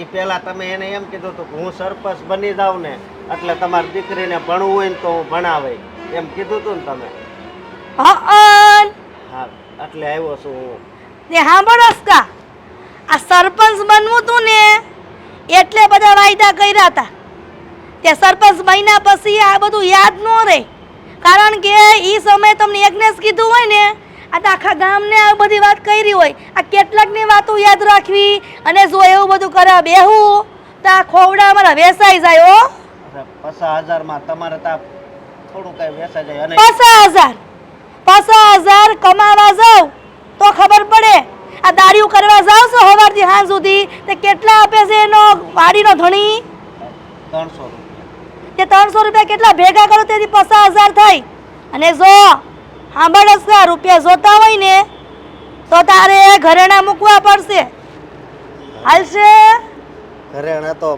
એ પહેલાં તમે એને એમ કીધું હતું કે હું સરપંચ બની જાઉં ને એટલે તમારી દીકરીને ભણવું હોય ને તો હું ભણાવે, એમ કીધું હતું ને તમે? હા એટલે આવ્યો છું હું. ને સાંભળોસ કા, આ સરપંચ બનવું તું ને એટલે બધા વાયદા કર્યા હતા. તે સરપંચ બન્યા પછી આ બધું યાદ ન રહે, કારણ કે એ સમયે તમને એકને જ કીધું હોય ને, આ તો આખા ગામને આ બધી વાત કરી હોય. આ કેટલાકની વાતો યાદ રાખવી, અને જો એવું બધું કરવા બેહું તો આ ખોવડા અમારા વેસાઈ જાય. હો 50,000 તમારે ત્યાં થોડું કાંઈ વેસાઈ જાય. અને 50,000 કમાવા જાવ તો ખબર પડે. આ દાડિયું કરવા જાવ છો સવારથી સાંજ સુધી, તે કેટલા આપે છે એનો વાડીનો ધણી? 300 રૂપિયા. તે 300 રૂપિયા કેટલા ભેગા કરો તેથી 50,000 થાય. અને જો સાંભળસ કા, રૂપિયા જોતા હોય ને તો તારે ઘરેણા મૂકવા પડશે. હાલશે? ઘરેણા તો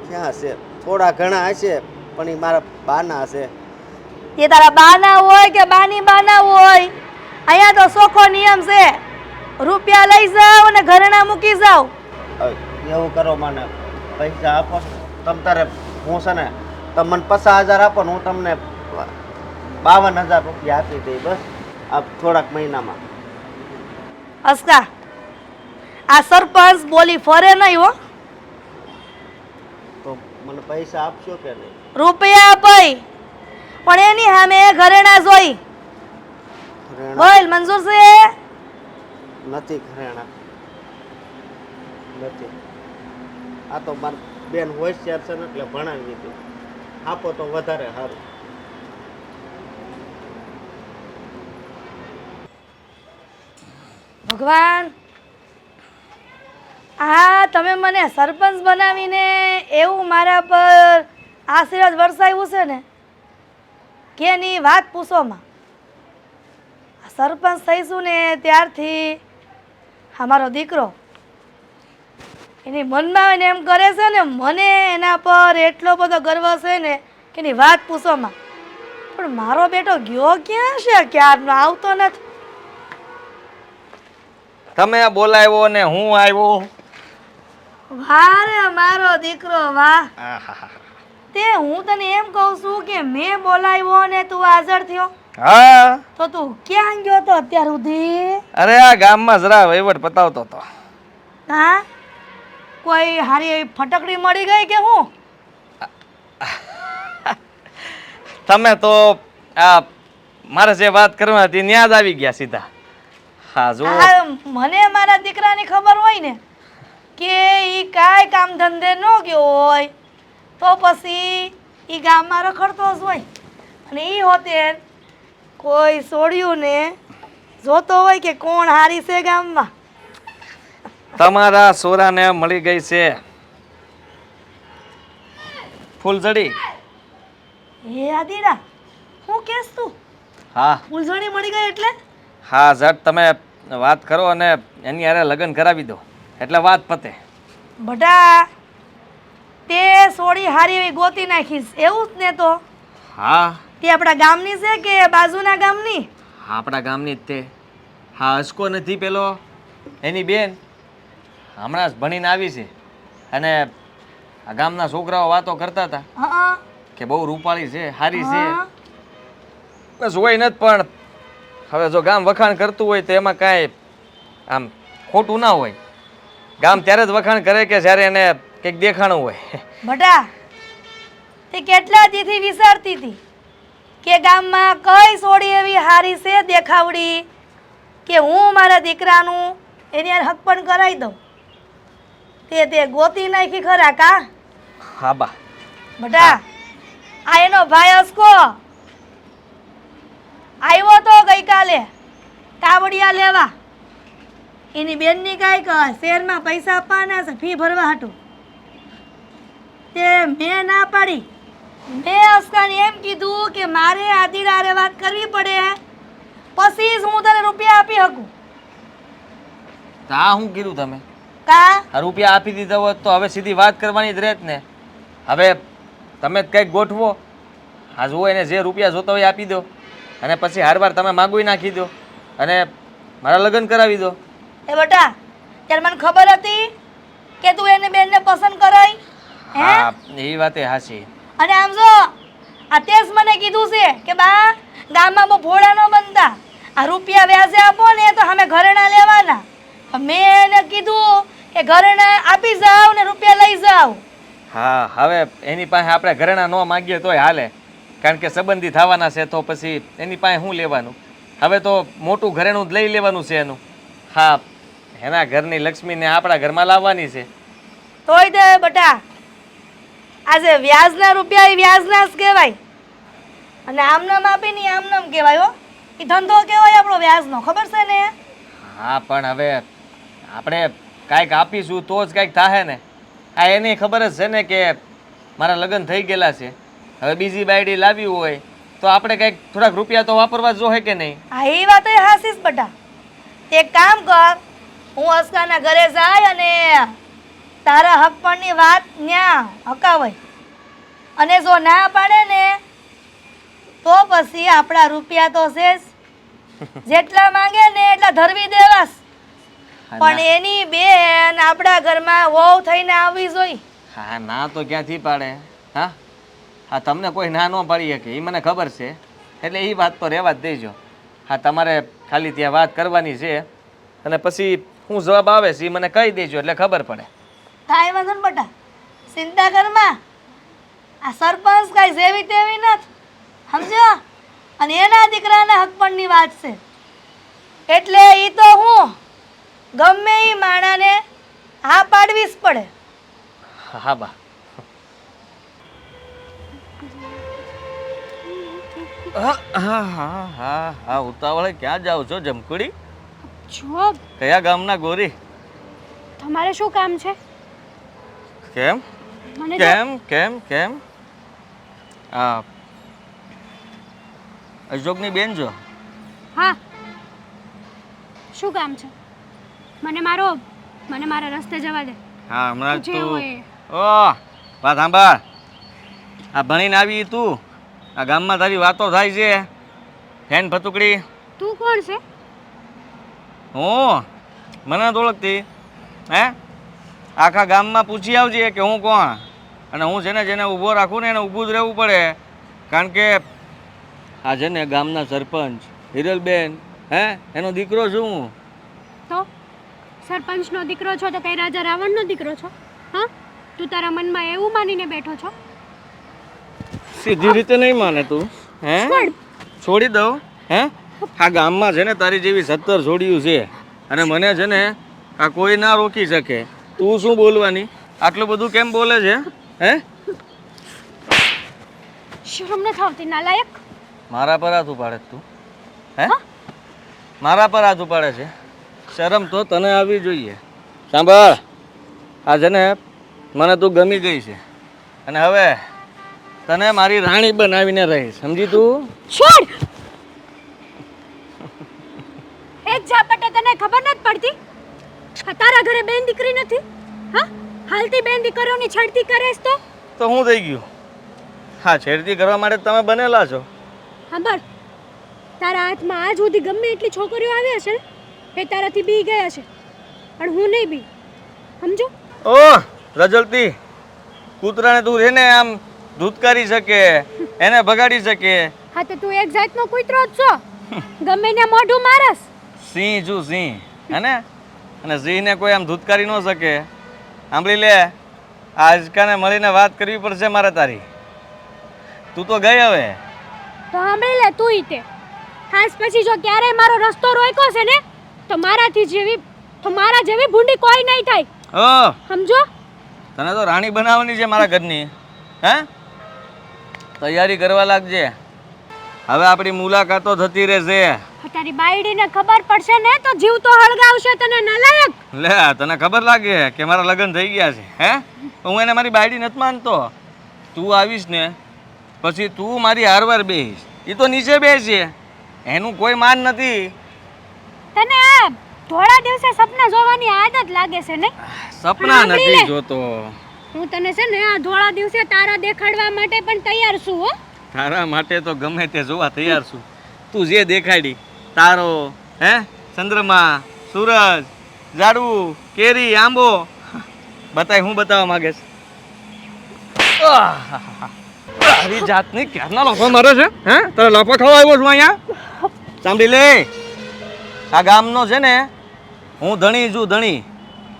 ક્યાં છે, થોડા ઘણા હશે, પણ એ મારા બાના હશે. તે તારા બાના હોય કે બાની બાના હોય, અહીંયા તો સોખો નિયમ છે, રૂપિયા લઈ જાવ અને ઘરેણા મૂકી જાવ. એવું કરો, મને પૈસા આપો તમ તારે. હું છે ને તમે મને 50,000 આપો ને હું તમને 52,000 રૂપિયા આપી દઈ બસ આ થોડાક મહિનામાં. અસ્કા, આ સરપંચ બોલી ફરે નહીં હો. તો મને પૈસા આપશો કે નહીં? રૂપિયા અપાઈ પણ એની સામે ઘરેણા જોઈ. ઘરેણા બોલ, મંજૂર છે? નથી, ઘરેણા નથી. આ તો મારી બેન હોશિયાર છે ને એટલે ભણાવી હતી. આપો તો વધારે સારું. ભગવાન, આ તમે મને સરપંચ બનાવીને એવું મારા પર આશીર્વાદ વરસાવ્યું છે ને કે એની વાત પૂછોમાં. આ સરપંચ થઈશું ને ત્યારથી અમારો દીકરો એની મનમાં આવીને એમ કરે છે ને, મને એના પર એટલો બધો ગર્વ છે ને કે એની વાત પૂછોમાં. પણ મારો બેટો ગયો ક્યાં છે? ક્યારનો આવતો નથી. તમે બોલાવ્યો ને હું આવ્યો. વાહ રે મારો દીકરો વાહ. આહાહા. તે હું તને એમ કહું છું કે મેં બોલાવ્યો ને તું હાજર થયો, હા, તો તું ક્યાં ગયો તો અત્યાર સુધી? અરે આ ગામમાં જરા વહીવટ પતાવતો હતો. હા, કોઈ હારી એવી ફટકડી મળી ગઈ કે હું? તમે તો આ મારે જે વાત કરવાની હતી ન્યા જ આવી ગયા સીધા. હા જો આ મને મારા દીકરાની ખબર હોય ને કે ઈ કાંઈ કામ ધંધે ન ગયો હોય તો પછી ઈ ગામમાં રખડતો જ હોય અને ઈ હોતે કોઈ છોડ્યું ને જોતો હોય કે કોણ હારી છે ગામમાં. તમારા સોરાને મળી ગઈ છે ફૂલઝડી. હે આદિરા, હું કેસ તું? હા ફૂલઝડી મળી ગઈ એટલે? હા, ઝટ તમે વાત કરો અને એની હારે લગ્ન કરાવી દો એટલે વાત પતે. બટા, તે સોડી હારી એવી ગોતી નાખીશ એવું જ ને? તો હા, તે આપણા ગામની છે કે બાજુના ગામની? આપણા ગામની જ તે. હા, અસકો નથી પેલો એની બેન હમણાં જ ભણીને આવી છે અને આ ગામના છોકરાઓ વાતો કરતા હતા હા કે બહુ રૂપાળી છે, સારી છે. હા. બસ હોય નથી, પણ હવે જો ગામ વખાણ કરતું હોય તો એમાં કાંઈ આમ ખોટું ના હોય. ગામ ત્યારે જ વખાણ કરે કે જ્યારે એને કંઈક દેખાણું હોય. બટા, તે કેટલા દીથી વિચારતી હતી કે ગામમાં કઈ સોડી એવી હારી છે દેખાવડી કે હું મારા દીકરાનું એની હારે હક પણ કરાવી દઉં. તે ગોતી નાખી ખરા કા? હા બા. બટા, આ એનો ભાઈ અસકો આવ્યો તો ગઈકાલે કાવડિયા લેવા. એની બેનની કાંઈક શહેરમાં પૈસા આપવાના છે ફી ભરવા હાટું. તે મેં ના પાડી. મેં અસ્કાને એમ કીધું કે મારે આદિરારે વાત કરવી પડે પછી જ હું તને રૂપિયા આપી શકું. તો આ શું કીધું તમે? કા? આ રૂપિયા આપી દીધા હોત તો હવે સીધી વાત કરવાની જ રહેત ને. હવે તમે જ કંઈક ગોઠવો. આ જુઓ એને જે રૂપિયા જોતા હોય આપી દો અને પછી હારવાર તમે માગુઈ નાખી દો અને મારા લગ્ન કરાવી દો. એ બટા, ત્યારે મને ખબર હતી કે તું એને બેનને પસંદ કરાય હે? હા, એ વાતે હાચી. અને આમ જો આ તે જ મને કીધું છે કે બા ગામમાં બહુ ભોળા ન બનતા, આ રૂપિયા વ્યાજે આપો ને તો અમે ઘરેણા લેવાના. મેં એને કીધું કે ઘરેણા આપી જાવ ને રૂપિયા લઈ જાવ. હા, હવે એની પાસે આપણે ઘરેણા ન માગીએ તોય હાલે, કારણ કે સંબંધી થવાના છે તો પછી એની પાસે શું લેવાનું? હવે તો મોટું ઘરેણું જ લઈ લેવાનું છે એનું. હા, એના ઘરની લક્ષ્મીને આપણા ઘરમાં લાવવાની છે. તોય દે બટા, આજે વ્યાજના રૂપિયા એ વ્યાજના જ કહેવાય અને આમનામ આપી ને આમનામ કહેવાય હો. એ ધંધો કહેવાય આપણો વ્યાજનો, ખબર છે ને? હા, પણ હવે આપણે કાંઈક આપીશું તો જ કાંઈક થાય ને. આ એને ખબર જ છે ને કે મારા લગ્ન થઈ ગયેલા છે. હવે બીજી બાયડી લાવી હોય તો આપણે કંઈક થોડાક રૂપિયા તો વાપરવા જોઈએ કે નહીં? હા, એ વાત એ હાસીસ બટા. એક કામ કર, હું અસ્કાના ઘરે જાય અને તારા હક પણની વાત ન્યા હકાવાય અને જો ના પાડે ને તો પછી આપણા રૂપિયા તો છે જ. જેટલા માંગે ને એટલા ધરવી દેવાસ. પણ એની બેન આપણા ઘરમાં વહુ થઈને આવવી જોઈએ. હા, ના તો ક્યાંથી પાડે? હા હા, તમને કોઈ ના ન પાડી શકે એ મને ખબર છે, એટલે એ વાત તો રહેવા જ દેજો. હા, તમારે ખાલી ત્યાં વાત કરવાની છે અને પછી હું જવાબ આવે છે એ મને કહી દેજો એટલે ખબર પડે. કાંઈ વાંધો ને બટા, ચિંતા કરમાં. આ સરપંચ કાંઈ જેવી તેવી નથી, સમજો? અને એના દીકરાના હકપણની વાત છે, એટલે એ તો હું ગમે એ માણાને હા પાડવી જ પડે. હા બા. હા હા હા હા ઉતાવળે ક્યાં જાઓ છો જમકુડી? જો કયા ગામના ગોરી? તમારે શું કામ છે? કેમ મને કેમ કેમ કેમ? આ અશોકની બેન છો? હા, શું કામ છે? મને મારા રસ્તે જવા દે. હા હમણાં જ જે તું હોય એ. ઓ વાત સાંભળ. આ ભણીને આવી તું આ ગામમાં તારી વાતો થાય છે ફેન ફતુકડી. તું કોણ છે? હું મને નથી ઓળખતી? હે આખા ગામમાં પૂછી આવજે કે હું કોણ. અને હું છે ને જેને ઊભો રાખું ને એને ઊભું જ રહેવું પડે, કારણ કે આ છે ને ગામના સરપંચ હિરલબેન હે એનો દીકરો છું હું. તો સરપંચનો દીકરો છો તો કઈ રાજા રાવણનો દીકરો છો? હા, તું તારા મનમાં એવું માનીને બેઠો છો? સીધી રીતે નહીં માને તું? હે છોડી દઉં? હે આ ગામમાં છે ને તારી જેવી 17 છોડ્યું છે અને મને છે ને આ કોઈ ના રોકી શકે. તું શું બોલવાની? આટલું બધું કેમ બોલે છે? હે શરમ નથી આવતી નાલાયક? મારા પર હાથ ઉપાડે છે તું? હે મારા પર હાથ ઉપાડે છે? શરમ તો તને આવવી જોઈએ. સાંભળ, આ છે ને મને તું ગમી ગઈ છે અને હવે તને મારી રાણી બનાવીને રહીશ, સમજી તું? છોડ! એક ઝાપટે તને ખબર નથી પડતી? આ તારા ઘરે બેન દીકરી નથી? હા, હાલતી બેન દીકરીઓની છેડતી કરેશ તો હું થઈ ગયું? હા, છેડતી કરવા માટે તમે બનેલા છો. સાંભળ, તારા હાથમાં આજ સુધી ગમે એટલી છોકરીઓ આવી હશે ને એ તારાથી બી ગયા છે, પણ હું નહીં બી, સમજો? ઓહ રજલતી, કૂતરાને તું એને આમ ધૂતકારી શકે, એને ભગાડી શકે. હા તો તું એક જાતનો કૂતરો જ છો, ગમે ને મોઢું મારસ. સિંહ છું સિંહ, હે ને? અને સિંહને કોઈ આમ ધૂતકારી ન શકે. સાંભળી લે, આજકાને મળીને વાત કરવી પડશે મારે તારી. તું તો ગઈ હવે. તો સાંભળી લે તું તે, ખાસ પછી જો ક્યારેય મારો રસ્તો રોક્યો છે ને તો મારા જેવી ભૂંડી કોઈ નહીં થાય, ઓ સમજો? તને તો રાણી બનાવવાની છે મારા ઘરની. હે તૈયારી કરવા લાગજે, હવે આપણી મુલાકાતો થતી રહેશે. તારી બાયડીને ખબર પડશે ને તો જીવ તો હળગાવશે તને નાલાયક. લે તને ખબર લાગે કે મારા લગ્ન થઈ ગયા છે? હે હું એને મારી બાયડી નથી માનતો. તું આવીશ ને પછી તું મારી હારવાર બેસીશ, એ તો નીચે બેસશે, એનું કોઈ માન નથી. તને આ થોડા દિવસે સપના જોવાની આદત લાગે છે ને? સપના નથી જોતો. હું તને છે ને આ થોડા દિવસે તારા દેખાડવા માટે પણ તૈયાર છું. હો, તારા માટે તો ગમે તે જોવા તૈયાર છું. તું જે દેખાડી, તારો, હે ચંદ્રમા, સૂરજ, ઝાડવું, કેરી, આંબો, બતાય હું બતાવવા માંગે છે? તારી જાતની ક્યારના લાફા મારે છે? હે તારે લાફા ખાવા આવ્યો છું અહીંયા? સાંભળી લે, આ ગામનો છે ને હું ધણી છું, ધણી.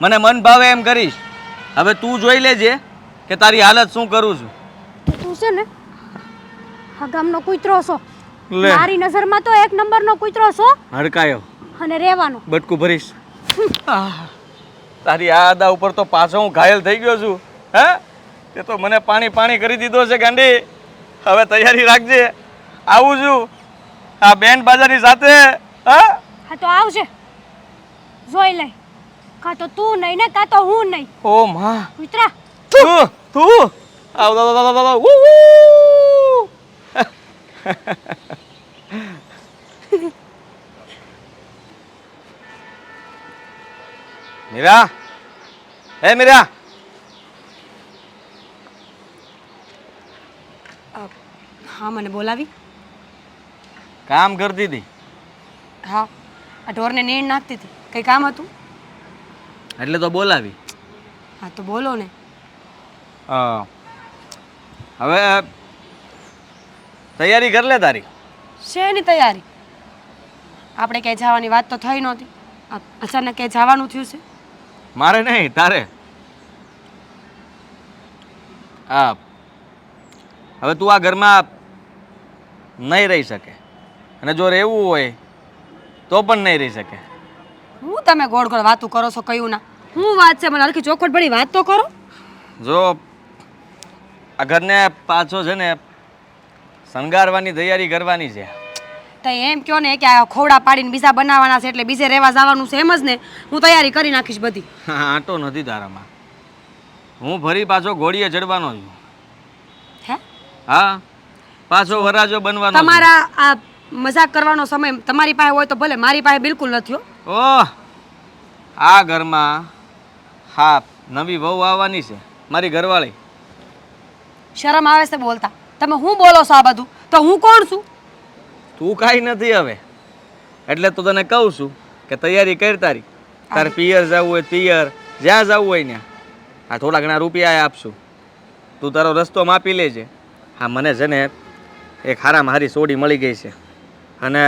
મને મન ભાવે એમ કરીશ. હવે તું જોઈ લેજે કે તારી હાલત શું કરું છું. તું છે ને આ ગામનો કૂતરો છો. લે મારી નજરમાં તો એક નંબરનો કૂતરો છો હડકાયો અને રહેવાનો. બટકું ભરીશ. તારી આ આદા ઉપર તો પાછો હું ઘાયલ થઈ ગયો છું. હે તે તો મને પાણી પાણી કરી દીધો છે ગાંડી. હવે તૈયારી રાખજે, આવું છું આ બેન્ડ બાજાની સાથે. હા તો આવશે, જોઈ લઈ. કાં તો તું નહીં ને કાં તો હું નહીં. ઓ માં કૂતરા તું આવ મીરા, હે મીરા. હા, મને બોલાવી? કામ કરતી હતી. હા, આ ઢોરને નીણ નાખતી હતી. કંઈ કામ હતું? એટલે તો બોલાવી. હા તો બોલો ને. હવે તૈયારી કરી લે તારી. શેની તૈયારી? આપણે ક્યાંય જવાની વાત તો થઈ નહોતી. અચાનક ક્યાંય જવાનું થયું છે? મારે નહીં, તારે. હા, હવે તું આ ઘરમાં નહીં રહી શકે, અને જો રહેવું હોય તો પણ નહીં રહી શકે. હું તમે ગોળ ગોળ વાતું કરો છો? કયું ના હું વાત છે? મને હરખી ચોખવટ ભરી વાત તો કરો. જો આ ઘરને પાછો છે ને શણગારવાની તૈયારી કરવાની છે. તો એમ કહો ને કે આ ખોડા પાડીને બીજા બનાવવાના છે એટલે બીજે રહેવા જવાનું છે એમ જ ને? હું તૈયારી કરી નાખીશ બધી. આંટો નથી તારામાં. હું ફરી પાછો ઘોડીએ ચડવાનો છું. હે? હા, પાછો વરાજો બનવાનો છું. તમારા આ મજાક કરવાનો સમય તમારી પાસે હોય તો ભલે, મારી પાસે બિલકુલ નથી હો. ઓહ, આ ઘરમાં હા નવી વહુ આવવાની છે, મારી ઘરવાળી. શરમ આવે છે બોલતા? તમે હું બોલો છો આ બધું? તો હું કોણ છું? તું કાંઈ નથી હવે, એટલે તો તને કહું છું કે તૈયારી કર તારી. તારે પિયર જવું હોય પિયર, જ્યાં જવું હોય ત્યાં. હા, થોડા ઘણા રૂપિયા આપશું, તું તારો રસ્તો માપી લેજે. હા, મને છે ને એક હારામાં હારી સોડી મળી ગઈ છે, અને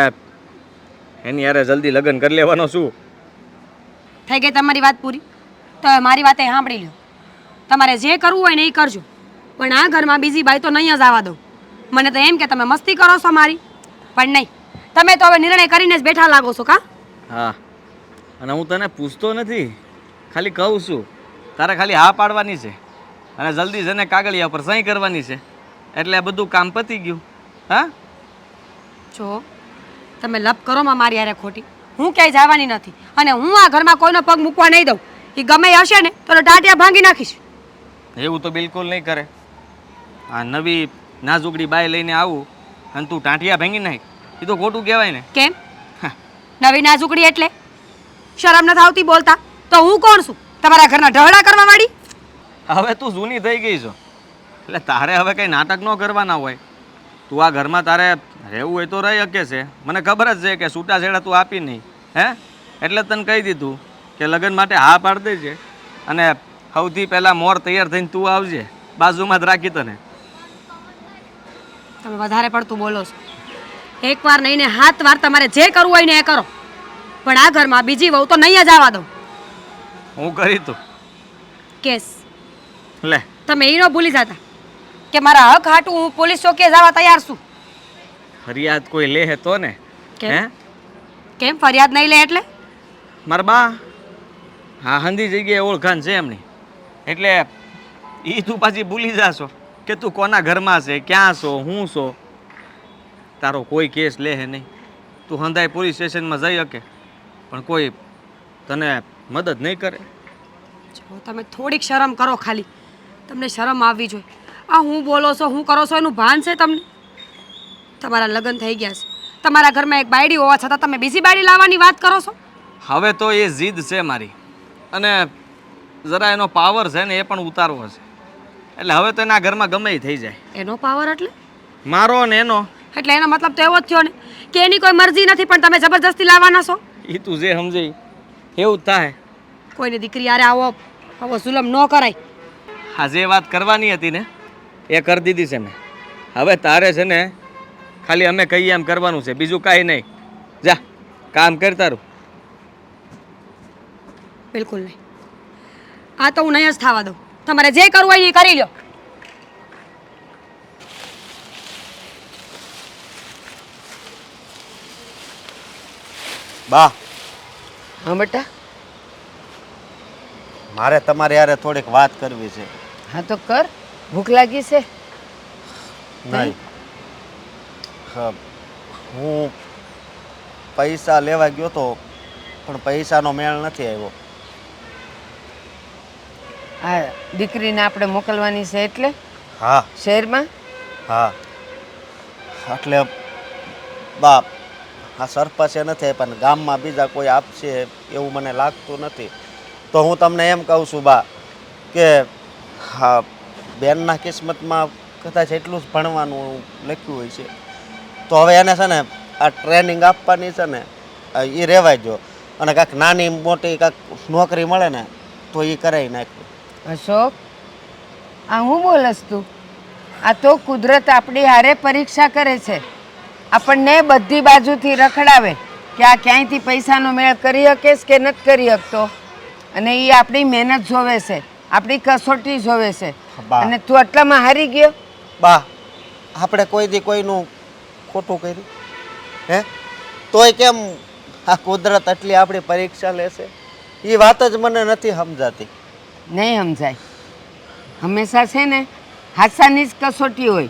એની યારે જલ્દી લગ્ન કરી લેવાનો છું. થઈ ગઈ તમારી વાત પૂરી? તો હવે મારી વાત એ સાંભળી લો. તમારે જે કરવું હોય ને એ કરજો, પણ આ ઘરમાં બીજી બાઈ તો નહીં જ આવવા દઉં. મને તો એમ કે તમે મસ્તી કરો છો મારી, પણ નહીં. તમે તો હવે નિર્ણય કરીને જ બેઠા લાગો છો કા? હા, અને હું તને પૂછતો નથી, ખાલી કહું છું. તારે ખાલી હા પાડવાની છે, અને જલ્દી છે ને કાગળિયા પર સહી કરવાની છે, એટલે આ બધું કામ પતી ગયું. હા, જો તમે લપ કરો માં મારી યારે ખોટી. હું ક્યાંય જવાની નથી, અને હું આ ઘરમાં કોઈનો પગ મૂકવા નહીં દઉં. એ ગમે એ હશે ને તો ટાટિયા ભાંગી નાખીશ. એવું તો બિલકુલ નહીં કરે. આ નવી નાજુકડી બાય લઈને આવું અને તું ટાંટિયા ભાંગી નાખ, એ તો ખોટું કહેવાય ને. કેમ? નવી નાજુકડી એટલે શરમ નથી આવતી બોલતા? તો હું કોણ છું? તમારા ઘરના ઢહડા કરવા વાળી? હવે તું જૂની થઈ ગઈ છો, એટલે તારે હવે કંઈ નાટક ન કરવાના હોય. તું આ ઘરમાં તારે રહેવું હોય તો રહી શકે છે. મને ખબર જ છે કે છૂટાછેડા તું આપી નહીં. હે, એટલે તને કહી દીધું કે લગ્ન માટે હા પાડી દેજે, અને સૌથી પહેલાં મોર તૈયાર થઈને તું આવજે, બાજુમાં જ રાખી તને. તમે વધારે પડતું બોલો છો. એકવાર નહીં ને 7 વાર તમારે જે કરવું હોય ને એ કરો, પણ આ ઘરમાં બીજી વહુ તો નહીં જ આવવા દઉં. હું કરી તું કેસ લે. તમે એ ન ભૂલી જતા કે મારા હક હાટું હું પોલીસ ચોકીએ જવા તૈયાર છું. ફરિયાદ કોઈ લે તો ને? કેમ? હે, કેમ ફરિયાદ નહીં લે એટલે? મારા બા હા હંધી જગ્યાએ ઓળખાણ છે એમની, એટલે એ તું પાછી ભૂલી જાશો કે તું કોના ઘરમાં છે, ક્યાં છો, હું છો. તારો કોઈ કેસ લે નહીં. તું હંધાઈ પોલીસ સ્ટેશનમાં જઈ શકે, પણ કોઈ તને મદદ નહીં કરે. જો તમે થોડીક શરમ કરો ખાલી. તમને શરમ આવવી જોઈએ. આ હું બોલો છો, હું કરો છો એનું ભાન છે તમને? તમારા લગ્ન થઈ ગયા છે, તમારા ઘરમાં એક બાયડી હોવા છતાં તમે બીજી બાયડી લાવવાની વાત કરો છો? હવે તો એ જીદ છે મારી, અને જરા એનો પાવર છે ને એ પણ ઉતારવો છે. એટલે હવે તો એના ઘરમાં ગમે એ થઈ જાય. એનો પાવર એટલે? મારો ને એનો. એટલે એનો મતલબ તો એવો જ થયો ને કે એની કોઈ મરજી નથી પણ તમે જબરજસ્તી લાવવાના છો? એ તું જે સમજે એવું જ થાય. કોઈની દીકરી યારે આવો જુલમ ન કરાય. હા, જે વાત કરવાની હતી ને એ કરી દીધી છે મેં. હવે તારે છે ને ખાલી અમે કહીએ એમ કરવાનું છે, બીજું કાંઈ નહીં. જા કામ કર તારું. બિલકુલ નહીં. આ તો હું નહીં જ થવા દઉં. તમારે જે કરવું હોય એ કરી લો. બા, હા બેટા? મારે તમારે યારે થોડીક વાત કરવી છે. હા તો કર. ભૂખ લાગી છે? નહીં, હું પૈસા લેવા ગયો તો પણ પૈસાનો મેળ નથી આવ્યો. આ દીકરીને આપણે મોકલવાની છે એટલે હા શહેરમાં? હા, એટલે બાપ આ સરપંચે નથી પણ ગામમાં બીજા કોઈ આપશે એવું મને લાગતું નથી. તો હું તમને એમ કહું છું બા કે હા, બેનના કિસ્મતમાં કદાચ એટલું જ ભણવાનું લખ્યું હોય છે, તો હવે એને છે ને આ ટ્રેનિંગ આપવાની છે ને એ રહેવાય જો, અને કાંઈક નાની મોટી કાંઈક નોકરી મળે ને તો એ કરાવી નાખ્યું. અશોક, આ હું બોલસ તું? આ તો કુદરત આપણી હારે પરીક્ષા કરે છે, આપણને બધી બાજુથી રખડાવે કે આ ક્યાંયથી પૈસાનો મેળ કરી શકીશ કે નથી કરી શકતો, અને એ આપણી મહેનત જોવે છે, આપણી કસોટી જોવે છે. બા. અને તું આટલામાં હારી ગયો. બા આપણે કોઈ દી કોઈનું ખોટું કર્યું હે? તોય કેમ આ કુદરત આટલી આપણી પરીક્ષા લેશે? એ વાત જ મને નથી સમજાતી. નહીં સમજાય. હંમેશા છે ને હાસાની જ કસોટી હોય.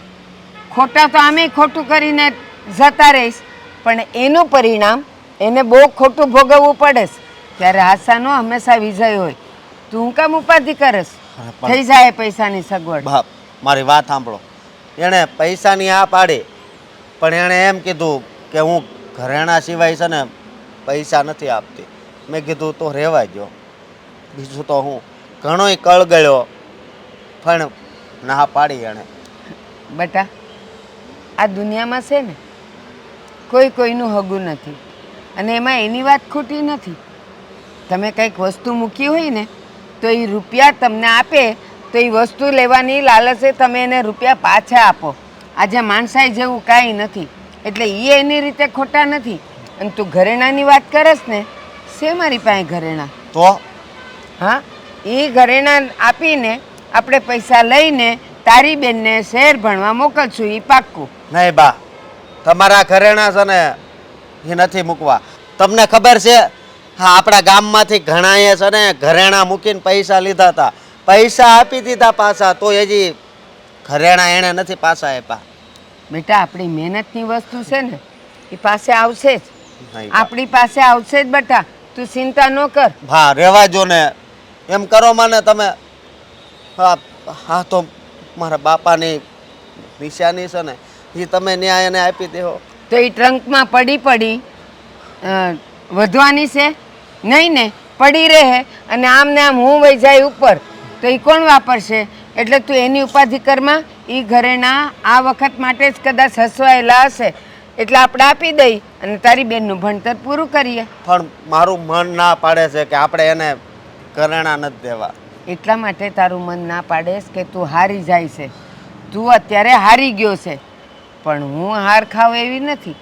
ખોટા તો આમે ખોટું કરીને જતા રહીશ, પણ એનું પરિણામ એને બહુ ખોટું ભોગવવું પડે છે. ત્યારે હાસાનો હંમેશા વિજય હોય. તું હું કામ ઉપાધિ કરસ? હા, પણ- થઈ જાય પૈસાની સગવડ. બાપ મારી વાત સાંભળો. એણે પૈસાની આ પાડી, પણ એણે એમ કીધું કે હું ઘરેણા સિવાય છે ને પૈસા નથી આપતી. મેં કીધું તો રહેવા દો. બીજું તો હું ઘણોય કળગળ્યો, પણ ના પાડી એણે. બેટા, આ દુનિયામાં છે ને કોઈ કોઈનું હગું નથી, અને એમાં એની વાત ખોટી નથી. તમે કંઈક વસ્તુ મૂકી હોય ને તો એ રૂપિયા તમને આપે તો એ વસ્તુ લેવાની લાલચે તમે એને રૂપિયા પાછા આપો. આજે માણસાઈ જેવું કાંઈ નથી, એટલે એ એની રીતે ખોટા નથી. અને તું ઘરેણાની વાત કરસ ને, છે મારી પાસે ઘરેણા. તો હા, એ ઘરેણા આપીને આપણે પૈસા લઈને તારી બેનને શહેર ભણવા મોકલશું, એ પાક્કું. નહીં બા, તમારા ઘરેણા છે ને એ નથી મૂકવા. તમને ખબર છે હા આપણા ગામમાંથી ઘણાએ છે ને ઘરેણા મૂકીને પૈસા લીધા હતા, પૈસા આપી દીધા પાછા, તો હજી ઘરેણા એણે નથી પાછા આપ્યા. બેટા, આપણી મહેનતની વસ્તુ છે ને એ પાસે આવશે જ. નહીં બા. આપણી પાસે આવશે જ બેટા, તું ચિંતા ન કર. હા રહેવા જો ને, એમ કરો મને તમે. હા હા તો મારા બાપાની નિશાની છે ને એ તમે ન્યાય એને આપી દેવો. તો એ ટ્રંકમાં પડી વધવાની છે નહીં ને? પડી રહે અને આમ ને આમ હું વહી જાય ઉપર તો એ કોણ વાપરશે? એટલે તું એની ઉપાધિ કરમાં. એ ઘરેણા આ વખત માટે જ કદાચ હસવાયેલા હશે, એટલે આપણે આપી દઈ અને તારી બેનનું ભણતર પૂરું કરીએ. પણ મારું મન ના પાડે છે કે આપણે એને ઘરેણા નથી દેવા. એટલા માટે તારું મન ના પાડેશ કે તું હારી જાય છે. તું અત્યારે હારી ગયો છે, પણ હું હાર ખાવ એવી નથી.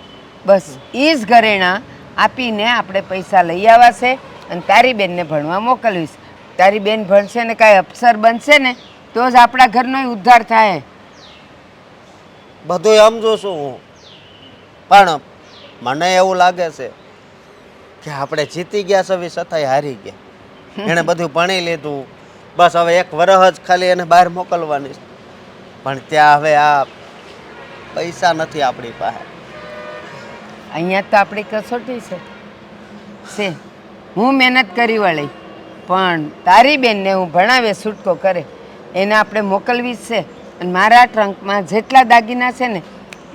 બસ એ જ ઘરેણા આપીને આપણે પૈસા લઈ આવશે અને તારી બેનને ભણવા મોકલવીશ. તારી બેન ભણશે ને કાંઈ અફસર બનશે ને તો જ આપણા ઘરનો ઉદ્ધાર થાય. બધું સમજુ છું હું, પણ મને એવું લાગે છે કે આપણે જીતી ગયા છવી છતાંય હારી ગયા. એણે બધું ભણી લીધું, બસ હવે એક વરસ જ ખાલી એને બહાર મોકલવાની છે. પણ ત્યાં હવે આ પૈસા નથી આપણી પાસે. અહીંયા તો આપણી કસોટી છે. હું મહેનત કરી વળી, પણ તારી બેનને હું ભણાવે છૂટકો કરે એને આપણે મોકલવી જ છે. અને મારા ટ્રંકમાં જેટલા દાગીના છે ને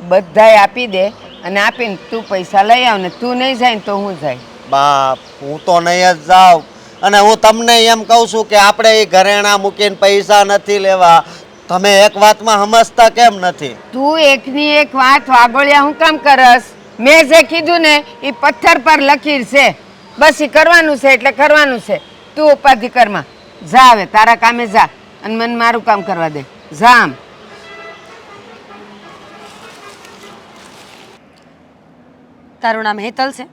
એ બધાય આપી દે, અને આપીને તું પૈસા લઈ આવ. ને તું નહીં જાય ને તો હું જાય. બાપ હું તો નહીં જ જાઉં, અને હું તમને એમ કહું છું કે આપણે એ ઘરેણા મૂકીને પૈસા નથી લેવા. તમે એક વાતમાં સમજતા કેમ નથી? તું એકની એક વાત વાગોળ્યા હું કામ કરસ? મેં જે કીધું ને એ પથ્થર પર લકીર છે. બસ એ કરવાનું છે એટલે કરવાનું છે. તું ઉપાધિ કરમાં જા, હવે તારા કામે જા અને મને મારું કામ કરવા દે. જા આમ. તારું નામ હેતલ છે?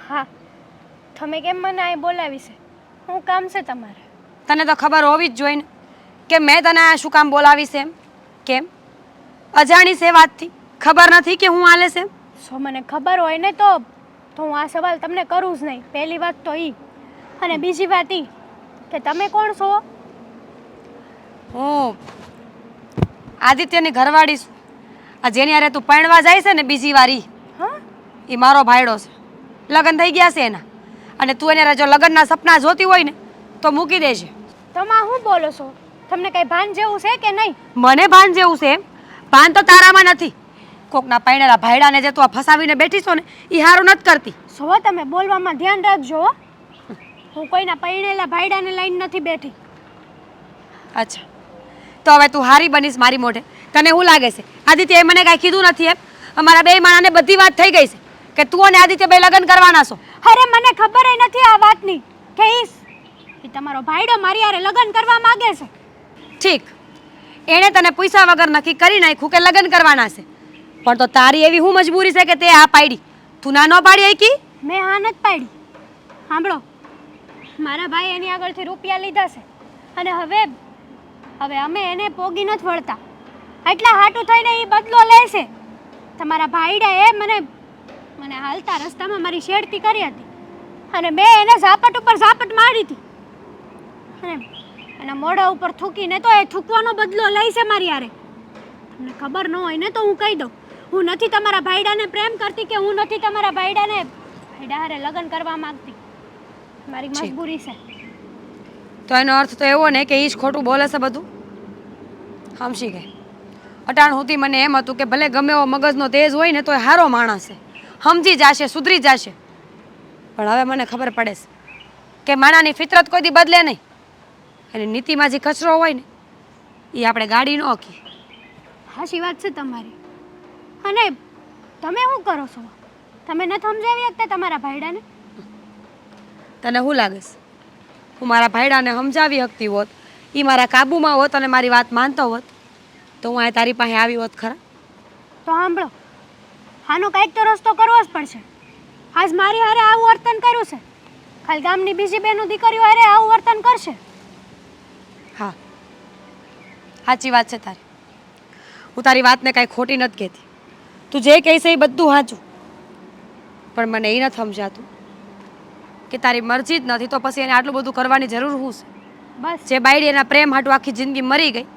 હા, તમે કેમ મને અહીં બોલાવી છે? શું કામ છે તમારે? તને તો ખબર હોવી જ જોઈએ ને કે મેં તને આ શું કામ બોલાવી છે એમ. કેમ અજાણી છે વાતથી? ખબર નથી કે હું હાલે છે? સો મને ખબર હોય ને તો હું આ સવાલ તમને કરું જ નહીં. પહેલી વાત તો એ, અને બીજી વાત એ કે તમે કોણ છો? હું આદિત્યની ઘરવાળી છું. આ જેની હારે તું પરણવા જાય છે ને બીજી વાર હા, એ મારો ભાઈડો છે. લગ્ન થઈ ગયા છે એના, અને તું એને જો લગ્નના સપના જોતી હોય ને તો મૂકી દેજે. તમે શું બોલો છો? તમને કઈ ભાન જેવું છે કે નહીં? મને ભાન જેવું છે એમ? ભાન તો તારામાં નથી. કોકના પરણેલા ભાઈડાને જે તું આ ફસાવીને બેઠી છો ને એ સારું નથી કરતી. જો તમે બોલવામાં ધ્યાન રાખજો હો. હું કોઈના પરણેલા ભાઈડાને લઈને નથી બેઠી. અચ્છા, તો હવે તું હારી બનીશ મારી મોઢે? તને શું લાગે છે આદિત્યએ મને કાંઈ કીધું નથી એમ? અમારા બે માણાને બધી વાત થઈ ગઈ છે કે તું અને આદિત્ય બે લગ્ન કરવાના છો. અરે મને ખબર ય નથી આ વાતની કે ઈ તમારો ભાઈડો મારી હારે લગ્ન કરવા માંગે છે. ઠીક, એણે તને પૈસા વગર નક્કી કરી નાખ્યું કે લગ્ન કરવાના છે, પણ તો તારી એવી શું મજબૂરી છે કે તે આ પાડી? તું ના ન પાડી શકી? મેં હા નથી પાડી. સાંભળો, મારા ભાઈ એની આગળથી રૂપિયા લીધા છે અને હવે અમે એને પોગી નથી વળતા. એટલા હાટું થઈને એ બદલો લે છે. તમારા ભાઈડાએ મને હાલતા રસ્તામાં મારી છેડતી કરી હતી અને મેં એને ઝાપટ ઉપર ઝાપટ મારી હતી અને એના મોઢા ઉપર થૂકીને તો એ થૂકવાનો બદલો લે છે મારી હારે. તમને ખબર ન હોય ને તો હું કહી દઉં, હું નથી તમારા ભાઈડાને પ્રેમ કરતી કે હું નથી તમારા ભાઈડા હારે લગ્ન કરવા માંગતી. મારી મજબૂરી છે. તો એનો અર્થ તો એવો ને કે એ જ ખોટું બોલે છે બધું. સમજી ગઈ. અટાણ સુધી મને એમ હતું કે ભલે ગમે એવો મગજનો તેજ હોય ને તો એ સારો માણસ છે, સમજી જશે, સુધરી જશે. પણ હવે મને ખબર પડે છે કે માણાની ફિતરત કોઈ દી બદલે નહીં. એની નીતિમાં જે કચરો હોય ને એ આપણે ગાડી ન હકી. હાચી વાત છે તમારી. અને તમે શું કરો છો? તમે નથી સમજાવી શકતા તમારા ભાઈડાને? તને શું લાગે છે હું મારા ભાઈડાને સમજાવી શકતી હોત, એ મારા કાબૂમાં હોત અને મારી વાત માનતો હોત તો હું આ તારી પાસે આવી હોત ખરા? તો સાંભળો, આનો કંઈક તો રસ્તો કરવો જ પડશે. આજ મારી હારે આવું વર્તન કર્યું છે, ખાલી ગામની બીજી બેનો દીકરીઓ હારે આવું વર્તન કરશે. હા, સાચી વાત છે તારી. હું તારી વાતને કાંઈ ખોટી નથી કહેતી. તું જે કહીશ એ બધું સાચું. પણ મને એ નથી સમજાતું કે તારી મરજી જ નથી તો પછી એને આટલું બધું કરવાની જરૂર શું છે? બસ જે બાયડી એના પ્રેમ હાટું આખી જિંદગી મરી ગઈ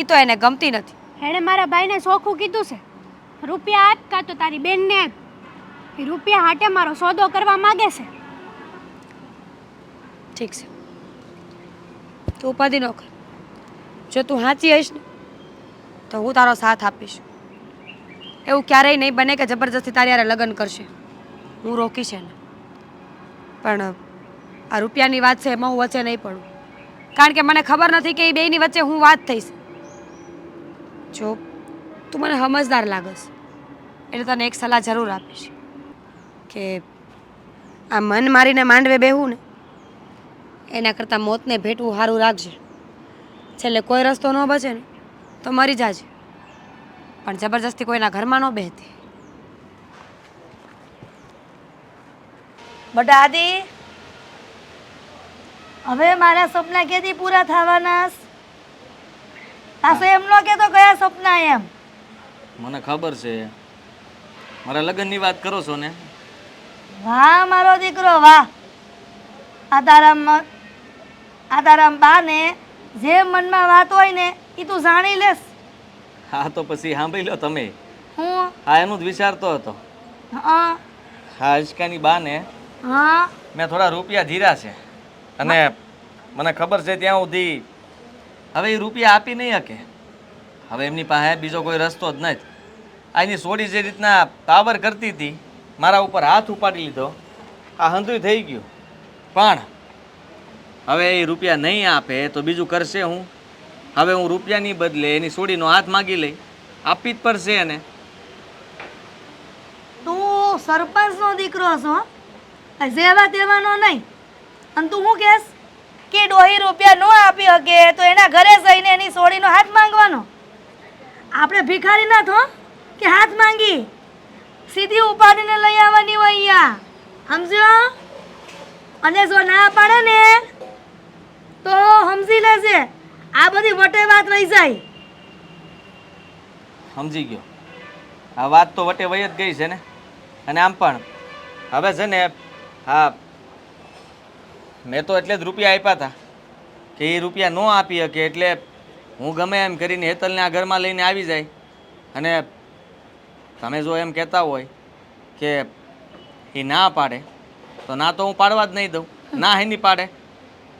એ તો એને ગમતી નથી. એણે મારા ભાઈને ચોખ્ખું કીધું છે, રૂપિયા આપ કાં તો તારી બેનને આપ. એ રૂપિયા હાટે મારો સોદો કરવા માગે છે. ઠીક છે, તું ઉપાધિ ન કર. જો તું સાચી હઈશ ને તો હું તારો સાથ આપીશ. એવું ક્યારેય નહીં બને કે જબરજસ્તી તારી હારે લગ્ન કરશે. હું રોકીશ એને. પણ આ રૂપિયાની વાત છે એમાં હું વચ્ચે નહીં પડું, કારણ કે મને ખબર નથી કે એ બેયની વચ્ચે હું વાત થઈશ. જો તું મને સમજદાર લાગસ એટલે તને એક સલાહ જરૂર આપીશ કે આ મન મારીને માંડવે બેહું ને એના કરતાં મોતને ભેટવું સારું રાખજે. છેલ્લે કોઈ રસ્તો ન બચે ને તો મરી જાજે, પણ જબરજસ્તી કોઈના ઘરમાં ન બેહતી. બટા આદિ, હવે મારા સપના કેદી પૂરા થવાના? પાછો એમ ન કહેતો કયા સપના એમ. મને ખબર છે મારા લગ્નની વાત કરો છો ને. વાહ મારો દીકરો વાહ. આતારામ બા ને જે મનમાં વાત હોય ને એ તું જાણી લેસ. હા તો પછી સાંભળી લો તમે. હું હા એનું જ વિચારતો હતો. હા હા હિચકાની બાને હા મેં થોડા રૂપિયા ધીરા છે અને મને ખબર છે ત્યાં સુધી હવે એ રૂપિયા આપી નહીં શકે. હવે એમની પાસે બીજો કોઈ રસ્તો જ નથી. આની સોડી જે રીતના પાવર કરતી હતી, મારા ઉપર હાથ ઉપાડી લીધો, આ હંધુય થઈ ગયું. પણ હવે એ રૂપિયા નહીં આપે તો બીજું કરશે હું. હવે હું રૂપિયાની બદલે એની સોડીનો હાથ માગી લઈ, આપી જ પડશે એને. તું સરપંચનો દીકરો છો, જેવા તેવાનો નહીં. અને તું શું કહેશ કે ડોહી રૂપિયા ન આપી શકે તો એના ઘરે જઈને એની સોડીનો હાથ માંગવાનો? આપણે ભિખારી ના થો કે હાથ માંગી સીધી ઉપાડીને લઈ આવવાની હોય અહીંયા, સમજો? અને જો ના પાડે ને તો સમજી લેજે આ બધી વટે વાત રહી જાય. સમજી ગયો. આ વાત તો વટે વહી જ ગઈ છે ને. અને આમ પણ હવે છે ને, હા મેં તો એટલે જ રૂપિયા આપ્યા હતા કે એ રૂપિયા ન આપી શકે એટલે હું ગમે એમ કરીને હેતલને આ ઘરમાં લઈને આવી જાય. અને તમે જો એમ કહેતા હોય કે એ ના પાડે તો ના તો હું પાડવા જ નહીં દઉં. ના એની પાડે,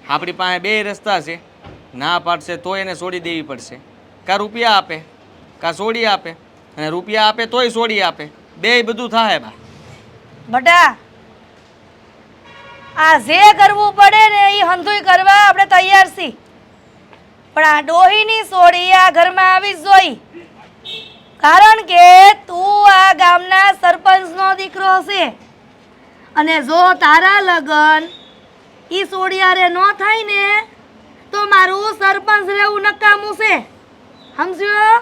આપણી પાસે બે રસ્તા છે. ના પાડશે તો એને છોડી દેવી પડશે. કાં રૂપિયા આપે કાં છોડી આપે, અને રૂપિયા આપે તોય છોડી આપે, બે બધું થાય બા. બટા આ જે કરવું પડે ને એ હંધુય કરવા આપણે તૈયાર છીએ, પણ આ ડોહીની સોડી આ ઘરમાં આવી જ જોઈ. કારણ કે તું આ ગામના સરપંચનો દીકરો છે અને જો તારા લગન ઈ સોડિયારે ન થાય ને તો મારું સરપંચ રહેવું નકામું છે, સમજ્યો?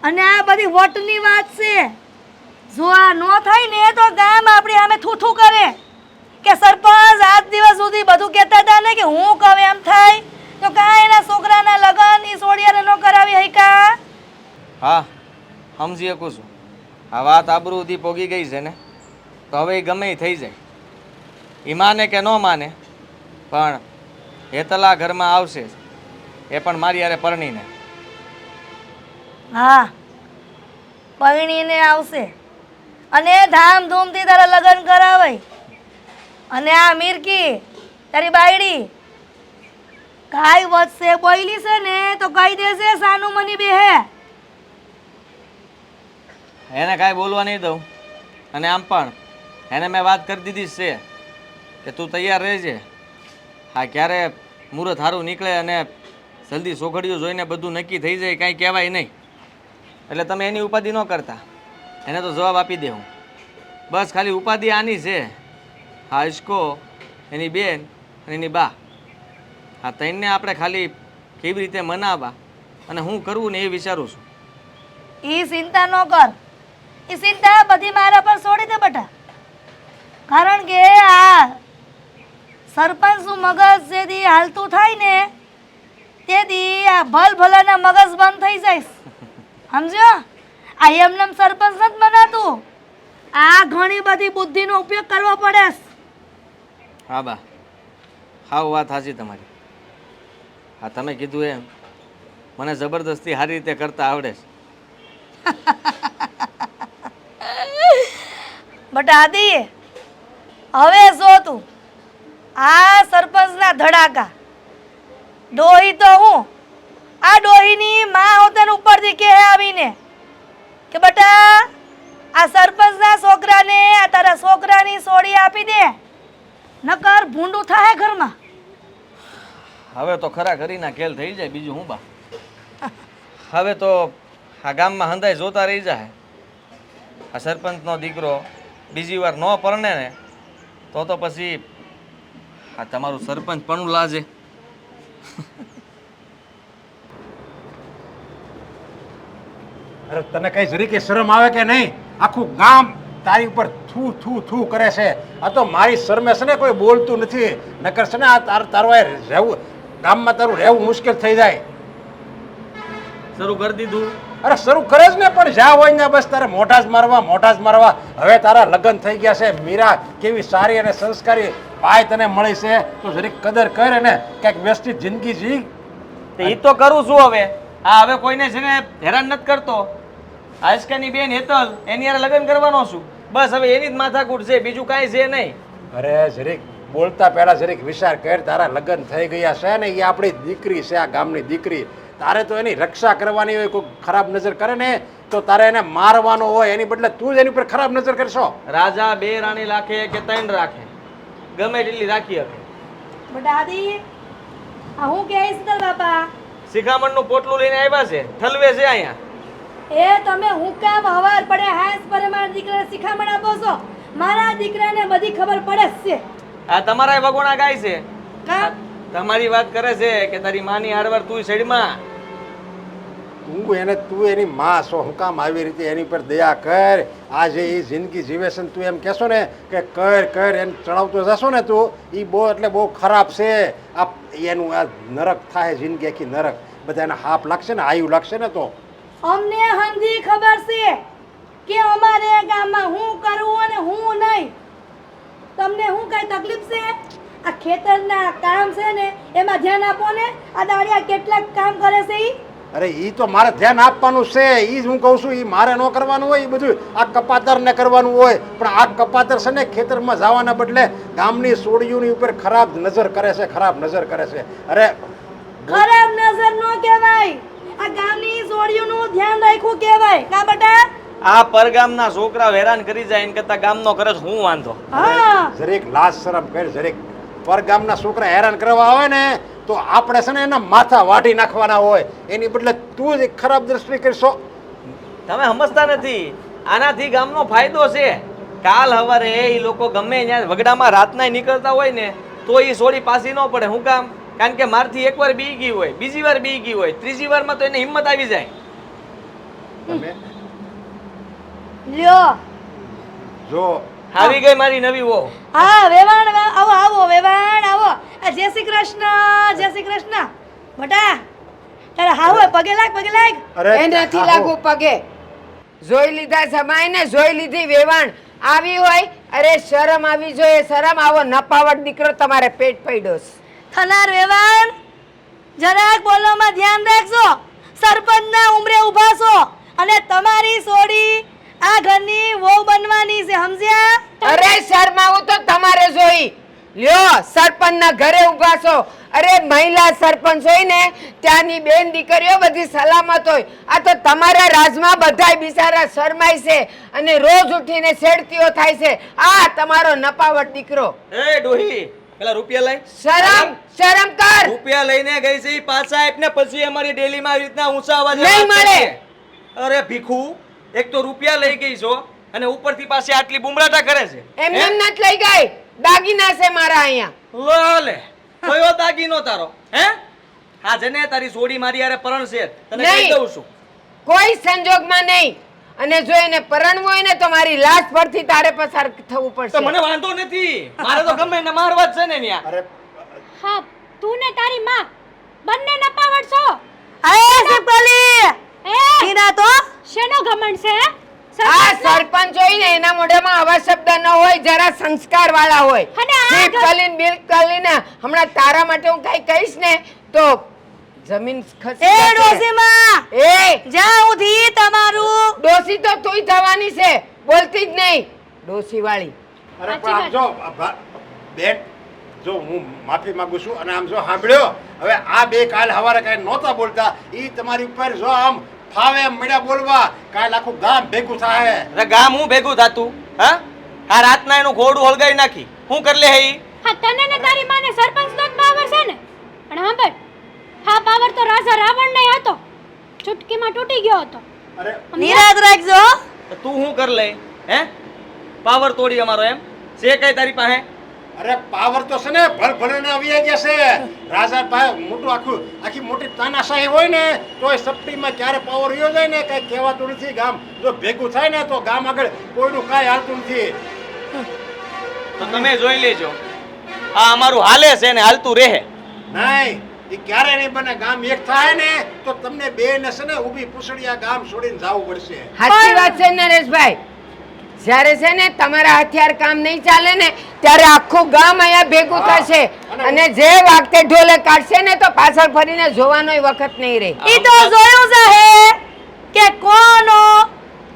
અને આ બધી વટની વાત છે. જો આ ન થાય ને તો ગામ આપણી સામે થૂથું કરે કે સરપંચ આજ દિવસ સુધી બધું કહેતા હતા ને કે હું કહું એમ થાય તો કાંઈ એના છોકરાના લગ્ન ઈ સોડિયાને ન કરાવી હૈકા. હા સમજી શકું છું. આ વાત આબરૂ સુધી પોગી ગઈ છે ને તો હવે એ ગમે એ થઈ જાય. એ માને કે ન માને પણ હેતલા ઘરમાં આવશે જ. એ પણ મારી હારે પરણીને. હા પરણીને આવશે અને ધામધૂમથી તારા લગ્ન કરાવાય. અને આ મિરકી તારી બાયડી કાંઈ વધશે બોયલી છે ને તો કહી દેશે સાનું મની બેહે. એને કાંઈ બોલવા નહીં દઉં. અને આમ પણ એને મેં વાત કરી દીધી જ છે કે તું તૈયાર રહેજે. હા ક્યારે મુહૂર્ત સારું નીકળે અને જલ્દી સોઘડિયું જોઈને બધું નક્કી થઈ જાય કાંઈ કહેવાય નહીં. એટલે તમે એની ઉપાધિ ન કરતા. એને તો જવાબ આપી દે હું. બસ ખાલી ઉપાધિ આની છે. હા ઈશ્કો એની બેન અને એની બા હા તઈને આપણે ખાલી કેવી રીતે મનાવવા અને હું કરવું ને એ વિચારું છું. ઈ ચિંતા ન કર. ઈ ચિંતા બધી મારા પર છોડી દે બેટા. કારણ કે આ સરપંચનું મગજ જેથી હાલતું થાય ને તેથી આ ભલભલાના મગજ બંધ થઈ જાય. સમજો? આ એમનેમ સરપંચ નથી બનાતું. આ ઘણી બધી બુદ્ધિનો ઉપયોગ કરવો પડે. હા બા હાવ વાત સાચી તમારી. હા તમે કીધું એમ મને જબરદસ્તી સારી રીતે કરતા આવડે છે. બટ આદિ હવે જો તું આ સરપંચના ધડાકા ડોહી તો હું આ ડોહીની માં હોતન ઉપરથી કહે આવીને કે બટા આ સરપંચના છોકરાને આ તારા છોકરાની સોડી આપી દે નકર ભૂંડું થાય ઘરમાં. હવે તો ખરા ખરીના ખેલ થઈ જાય બીજું હું બા. હવે તો આ ગામમાં હંધાઈ જોતા રહી જાય. આ સરપંચનો દીકરો બીજી વાર ન પરણે ને તો પછી આ તમારું સરપંચ પણ લાજે. અરે તને કઈ જરી કે શરમ આવે કે નહીં? આખું ગામ તારી ઉપર થૂ થૂ થૂ કરે છે. આ તો મારી શરમે છે ને કોઈ બોલતું નથી. નકર છે ને આ તારું રહેવું ગામમાં તારું રહેવું મુશ્કેલ થઈ જાય. શરૂ કરી દીધું. અરે શરૂ કરે જ ને પણ જ્યાં હોય ને બસ તારે મોઢા જ મારવા મોઢા જ મારવા. હવે તારા લગ્ન થઈ ગયા છે. મીરા કેવી સારી અને સંસ્કારી ભાઈ તને મળી છે તો જરીક કદર કર અને કંઈક વ્યવસ્થિત જિંદગી જી. એ તો કરું છું હવે. હા હવે કોઈને છે ને હેરાન નથી કરતો. આયસ્કાની બેન હેતલ એની યાર લગ્ન કરવાનો છું. બસ હવે એની જ માથાકૂટ છે બીજું કાંઈ છે નહીં. અરે જરીક બોલતા પહેલા જરીક વિચાર કર. તારા લગ્ન થઈ ગયા છે ને એ આપણી દીકરી છે, આ ગામની દીકરી. તારે તો એની રક્ષા કરવાની હોય. કોઈ ખરાબ નજર કરે ને તો તારે એને મારવાનો હોય. એની બદલે તું જ એની પર ખરાબ નજર કરશો. રાજા 2 રાણી રાખે કે 3 રાખે ગમે એટલી રાખી શકે. બટ આદિ આ હું કહીશ તાર બાપા શિખામણનું પોટલું લઈને આવ્યા છે. ઠલવે છે અહીંયા. એ તમે હું કામ હવાર પડે હાસ પર મારા દીકરાને શિખામણ આપો છો? મારા દીકરાને બધી ખબર પડે જ છે. આ તમારા વગોણા ગાય છે. કા તમારી વાત કરે છે કે તારી માની હારવાર તું સડમાં. તું એની માં છો. હું કામ આવી રીતે એની પર દયા કર. આજે એ જિંદગી જીવે છે ને તું એમ કહેશો ને કે કર કર એમ ચડાવતો જશો ને તું એ બહુ એટલે બહુ ખરાબ છે. આ એનું આ નરક થાય જિંદગી આખી નરક. બધા એને હાપ લાગશે ને આયુ લાગશે ને તો અમને હંધી ખબર છે કે અમારે ગામમાં હું કરવું અને હું નહીં. તમને હું કઈ તકલીફ છે? આ ખેતરના કામ છે ને એમાં ધ્યાન આપો ને. આ દાડિયા કેટલાક કામ કરે છે ઈ? અરે એ તો મારે ધ્યાન આપવાનું છે. એ જ હું કહું છું. એ મારે ન કરવાનું હોય. એ બધું આ કપાતરને કરવાનું હોય. પણ આ કપાતર છે ને ખેતરમાં જવાના બદલે ગામની સોડીઓની ઉપર ખરાબ નજર કરે છે. ખરાબ નજર કરે છે. અરે ખરાબ નજર નો કહેવાય. આ ગામની સોડીઓનું ધ્યાન રાખવું કહેવાય. કા બેટા? આ પરગામના છોકરા હેરાન કરી જાય એન કરતા ગામનો કરે છે હું વાંધો. હા જરીક લાજ શરમ કર. જરીક પર ગામના છોકરા હેરાન કરવા આવે ને તો આપણે છે ને એના માથા વાઢી નાખવાના હોય. એની બદલે તું જ ખરાબ દ્રષ્ટિ કરશો. તમે સમજતા નથી. આનાથી ગામનો ફાયદો છે. કાલ સવારે એ લોકો ગમે ત્યાં વગડામાં રાતના નીકળતા હોય ને તો એ સોડી પાસી ન પડે. હું કામ? કારણ કે મારથી એકવાર બી ગઈ હોય, બીજી વાર બી ગઈ હોય, ત્રીજી વારમાં તો એને હિંમત આવી જાય. તમે લ્યો જો આવી ગઈ મારી નવી વહુ. હા વેવાણ આવો આવો વેવાણ આવો આ જય શ્રી કૃષ્ણ જય શ્રી કૃષ્ણ મોટા તારે હા હોય પગે લાગ એ નથી લાગુ પગે. જોઈ લીધા જમાઈ ને જોઈ લીધી વેવાણ આવી હોય. અરે શરમ આવી જોઈએ, શરમ. આવો નપાવટ દીકરો તમારે પેટ પડ્યો છે. થનાર વેવાણ જરાક બોલવામાં ધ્યાન રાખજો. સરપંચના ઉંમરે ઊભા છો અને તમારી સોડી આ ઘરની વહુ બનવાની છે, સમજ્યા? અરે શરમાવું તો તમારે જોઈ લ્યો. સરપંચના ઘરે ઊભા છો. અરે મહિલા સરપંચ હોય ને ત્યાંની બેન દીકરીઓ બધી સલામત હોય. આ તો તમારા રાજમાં બધાય બિચારા શરમાય છે અને રોજ ઉઠીને છેડતીઓ થાય છે. આ તમારો નપાવટ દીકરો. એ ડોહી, પેલા રૂપિયા લઈ. શરમ કર. રૂપિયા લઈને ગઈ છે ઈ પાછા આપ ને પછી અમારી ડેલીમાં આવી રીતના ઊંચા અવાજે નહીં વાત મળે. કરશે. અરે ભીખુ, એક તો રૂપિયા લઈ ગઈ છો અને ઉપરથી પાછી આટલી બુમરાટા કરે છે. એમને એમ નથી લઈ ગઈ. દાગીના છે મારા અહીંયા. લે કયો દાગીનો તારો? હે હા જને તારી સોડી મારી યારે પરણ છે તને કહી નહીં. દઉં છું. કોઈ સંજોગમાં નહીં. અને જો એને પરણવું હોય ને તો મારી લાશ પરથી તારે પસાર થવું તો પડશે. મને વાંધો નથી, મારે તો ગમે એને મારવા જ છે ને ન્યા. અરે હા તું ને તારી માં બંને નપાવટ છો. અરે સિપાલી એ હીરા તો શેનો ઘમંડ છે હે? આ સરપંચ હોય ને એના મોઢામાં આવા શબ્દ ન હોય, જરા સંસ્કાર વાળા હોય. અને આ જીભ કલીન બિલ કલીને હમણાં તારા માટે હું કઈ કહીશ ને તો જમીન ખસી એ જશે. ડોસીમાં એ જ્યાં સુધી તમારું ડોસી તો તુંય થવાની છે, બોલતી જ નહીં ડોસી વાળી. અરે સાચી પણ આમ જો બેન, જો હું માફી માંગુ છું અને આમ જો સાંભળ્યો, હવે આ બે કાલ હવારે કાંઈ નહોતા બોલતા, ઈ તમારી ઉપર જો આમ ફાવે એમ મળ્યા બોલવા, કાલ આખું ગામ ભેગું થાય. અરે ગામ હું ભેગું થાતું? હા આ રાતના એનું ઘોડું હળગાવી નાખી હું કર લે હે ઈ? હા તને ને તારી માને સરપંચ નો જ પાવર છે ને. પણ સાંભળ, હા પાવર તો રાજા રાવણ ને હતો, ચૂટકીમાં તૂટી ગયો હતો. અરે નિરાત રાખજો. તો તું શું કર લે? હે પાવર તોડી અમારો એમ છે કઈ તારી પાસે? અરે પાવર તો છે ને ભલે ને આવી ગયા છે. રાજા પાસે મોટું આખી મોટી તાનાશાહી હોય ને તોય સપટીમાં ક્યારે પાવર રહ્યો જાય ને કઈ કહેવાતું નથી. ગામ જો ભેગું થાય ને તો ગામ આગળ કોઈનું કાંઈ હાલતું નથી. તો તમે જોઈ લેજો, આ અમારું હાલે છે ને હાલતું રહે. નહીં, એ ક્યારે નહીં બને. ગામ એક થાય ને તો તમને બે ને છે ને ઊભી પૂછડિયા ગામ છોડીને જવું પડશે. સાચી વાત છે નરેશભાઈ. જ્યારે છે ને તમારા હથિયાર કામ નહીં ચાલે ને ત્યારે આખું ગામ અહીંયા ભેગું થશે અને જે વાગતે ઢોલે કાઢશે ને તો પાછળ ફરીને જોવાનોય વખત નહીં રહે. ઈ તો જોયું છે કે કોનો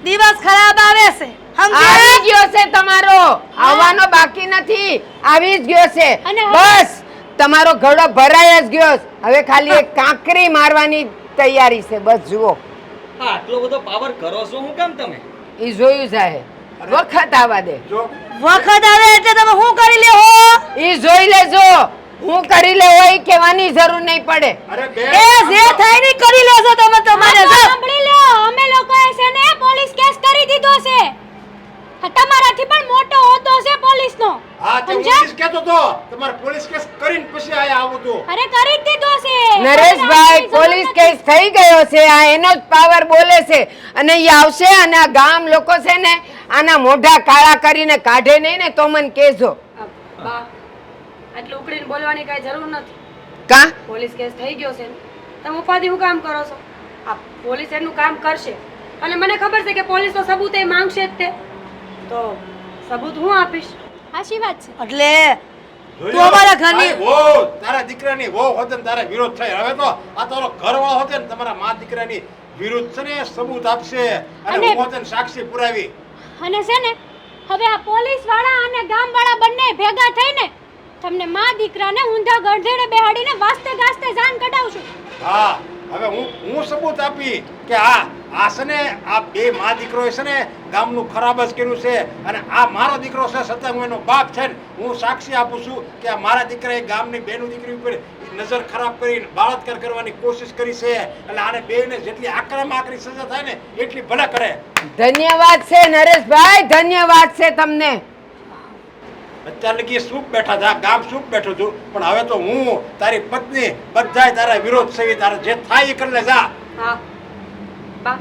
દિવસ ખરાબ આવે છે, આવી સમજ્યા? ગયો છે તમારો, આવવાનો બાકી નથી, આવી જ ગયો છે. અને હવે- બસ તમારો ઘડો ભરાઈ જ ગયો છે. હવે ખાલી એક કાંકરી મારવાની તૈયારી છે, બસ જુઓ. હા આટલો બધો પાવર કરો છો હું કામ તમે? ઈ જોયું જાય, વખત આવવા દે. જો વખત આવે એટલે તમે શું કરી લેહો? ઈ જોઈ લેજો, હું કરી લેવો એ કહેવાની જરૂર નહીં પડે. અરે બે એ જે થાય ને કરી લેજો તમે તમારે. આ તો સાંભળી લો, અમે લોકોએ છે ને પોલીસ કેસ કરી દીધો છે. હા, તમારાથી પણ મોટો હોદ્દો છે પોલીસનો. હા તે હું સમજ્યા? ઈ જ કહેતો તો તમારે પોલીસ કેસ કરીને પછી આયા આવું તો. અરે કરી જ દીધો છે. નરેશભાઈ, પોલીસ કેસ થઈ ગયો છે, આ એનો જ પાવર બોલે છે અને ઈ આવશે અને આ ગામ લોકો છે ને આના મોઢા કાળા કરીને કાઢે નહીં ને તો મને કહેજો. બા આટલું ઉકળીને બોલવાની કાંઈ જરૂર નથી. કા પોલીસ કેસ થઈ ગયો છે ને, તમે ઉપાધિ શું કામ કરો છો? આ પોલીસ એનું કામ કરશે અને મને ખબર છે કે પોલીસ તો સબૂત એ માંગશે જ તે. તો સબૂત હું આપીશ. સાચી વાત છે. એટલે જોઈ તું લો, અમારા ઘરની તારી વહુ, તારા દીકરાની વહુ હોતે ને તારે વિરોધ થાય. હવે તો આ તારો ઘરવાળો હોતે ને તમારા મા દીકરાની વિરુદ્ધ છે ને સબૂત આપશે અને અને- હું હોતે ને સાક્ષી પુરાવી. અને છે ને હવે આ પોલીસ વાળા અને ગામ વાળા બંને ભેગા થઈને તમને માં દીકરાને ઊંધા ગળધેડે બેહાડીને વાસ્તે ગાસ્તે જાન કઢાવશું. હા હવે હું સબૂત આપી કે આ છે ને આ બે મા દીકરો છે ને ગામનું ખરાબ જ કર્યું છે અને આ મારો દીકરો છે, છતાં હું એનો બાપ છે ને હું સાક્ષી આપું છું કે આ મારા દીકરાએ ગામની બેનું દીકરી ઉપર નજર ખરાબ કરીને બળાત્કાર કરવાની કોશિશ કરી છે. એટલે આને બેને જેટલી આકરામાં આકરી સજા થાય ને એટલી ભલે કરે. ધન્યવાદ છે નરેશભાઈ, ધન્યવાદ છે તમને. અત્યાર લગી સુખ બેઠા હતા, ગામ સુખ બેઠું હતું, પણ હવે તો હું તારી પત્ની બધાય તારા વિરોધ છે. તારે જે થાય એ કરી લે જા. હા બા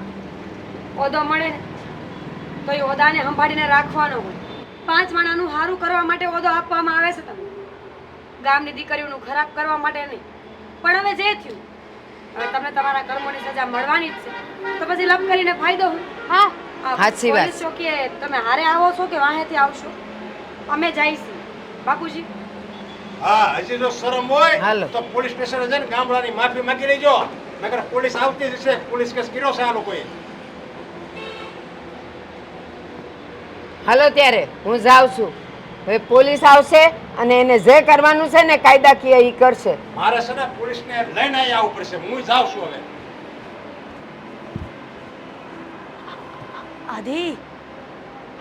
ઓદો મળે ને તો એ ઓદાને સંભાળીને રાખવાનો હોય. 5 માણાનું સારું કરવા માટે હોદ્દો આપવામાં આવે છે તમને, ગામની દીકરીઓનું ખરાબ કરવા માટે નહીં. પણ હવે જે થયું, હવે તમને તમારા કર્મોની સજા મળવાની જ છે, તો પછી લપ કરીને ફાયદો હું. હા સાચી વાત. પોલીસ ચોકીએ તમે હારે આવો છો કે વાહેથી આવશો? અમે જઈશું બાપુજી. હા, હજી જો શરમ હોય હાલો. તો પોલીસ સ્ટેશન જઈને ગામડાની માફી માંગી લેજો. નકર પોલીસ આવતી જ છે. પોલીસ કેસ કર્યો છે આ લોકોએ. હાલો ત્યારે હું જાઉં છું. હવે પોલીસ આવશે અને એને જે કરવાનું છે ને કાયદાકીય એ કરશે. મારે છે ને પોલીસને લઈને અહીં આવવું પડશે. હું જાઉં છું હવે. આદિ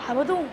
આ બધું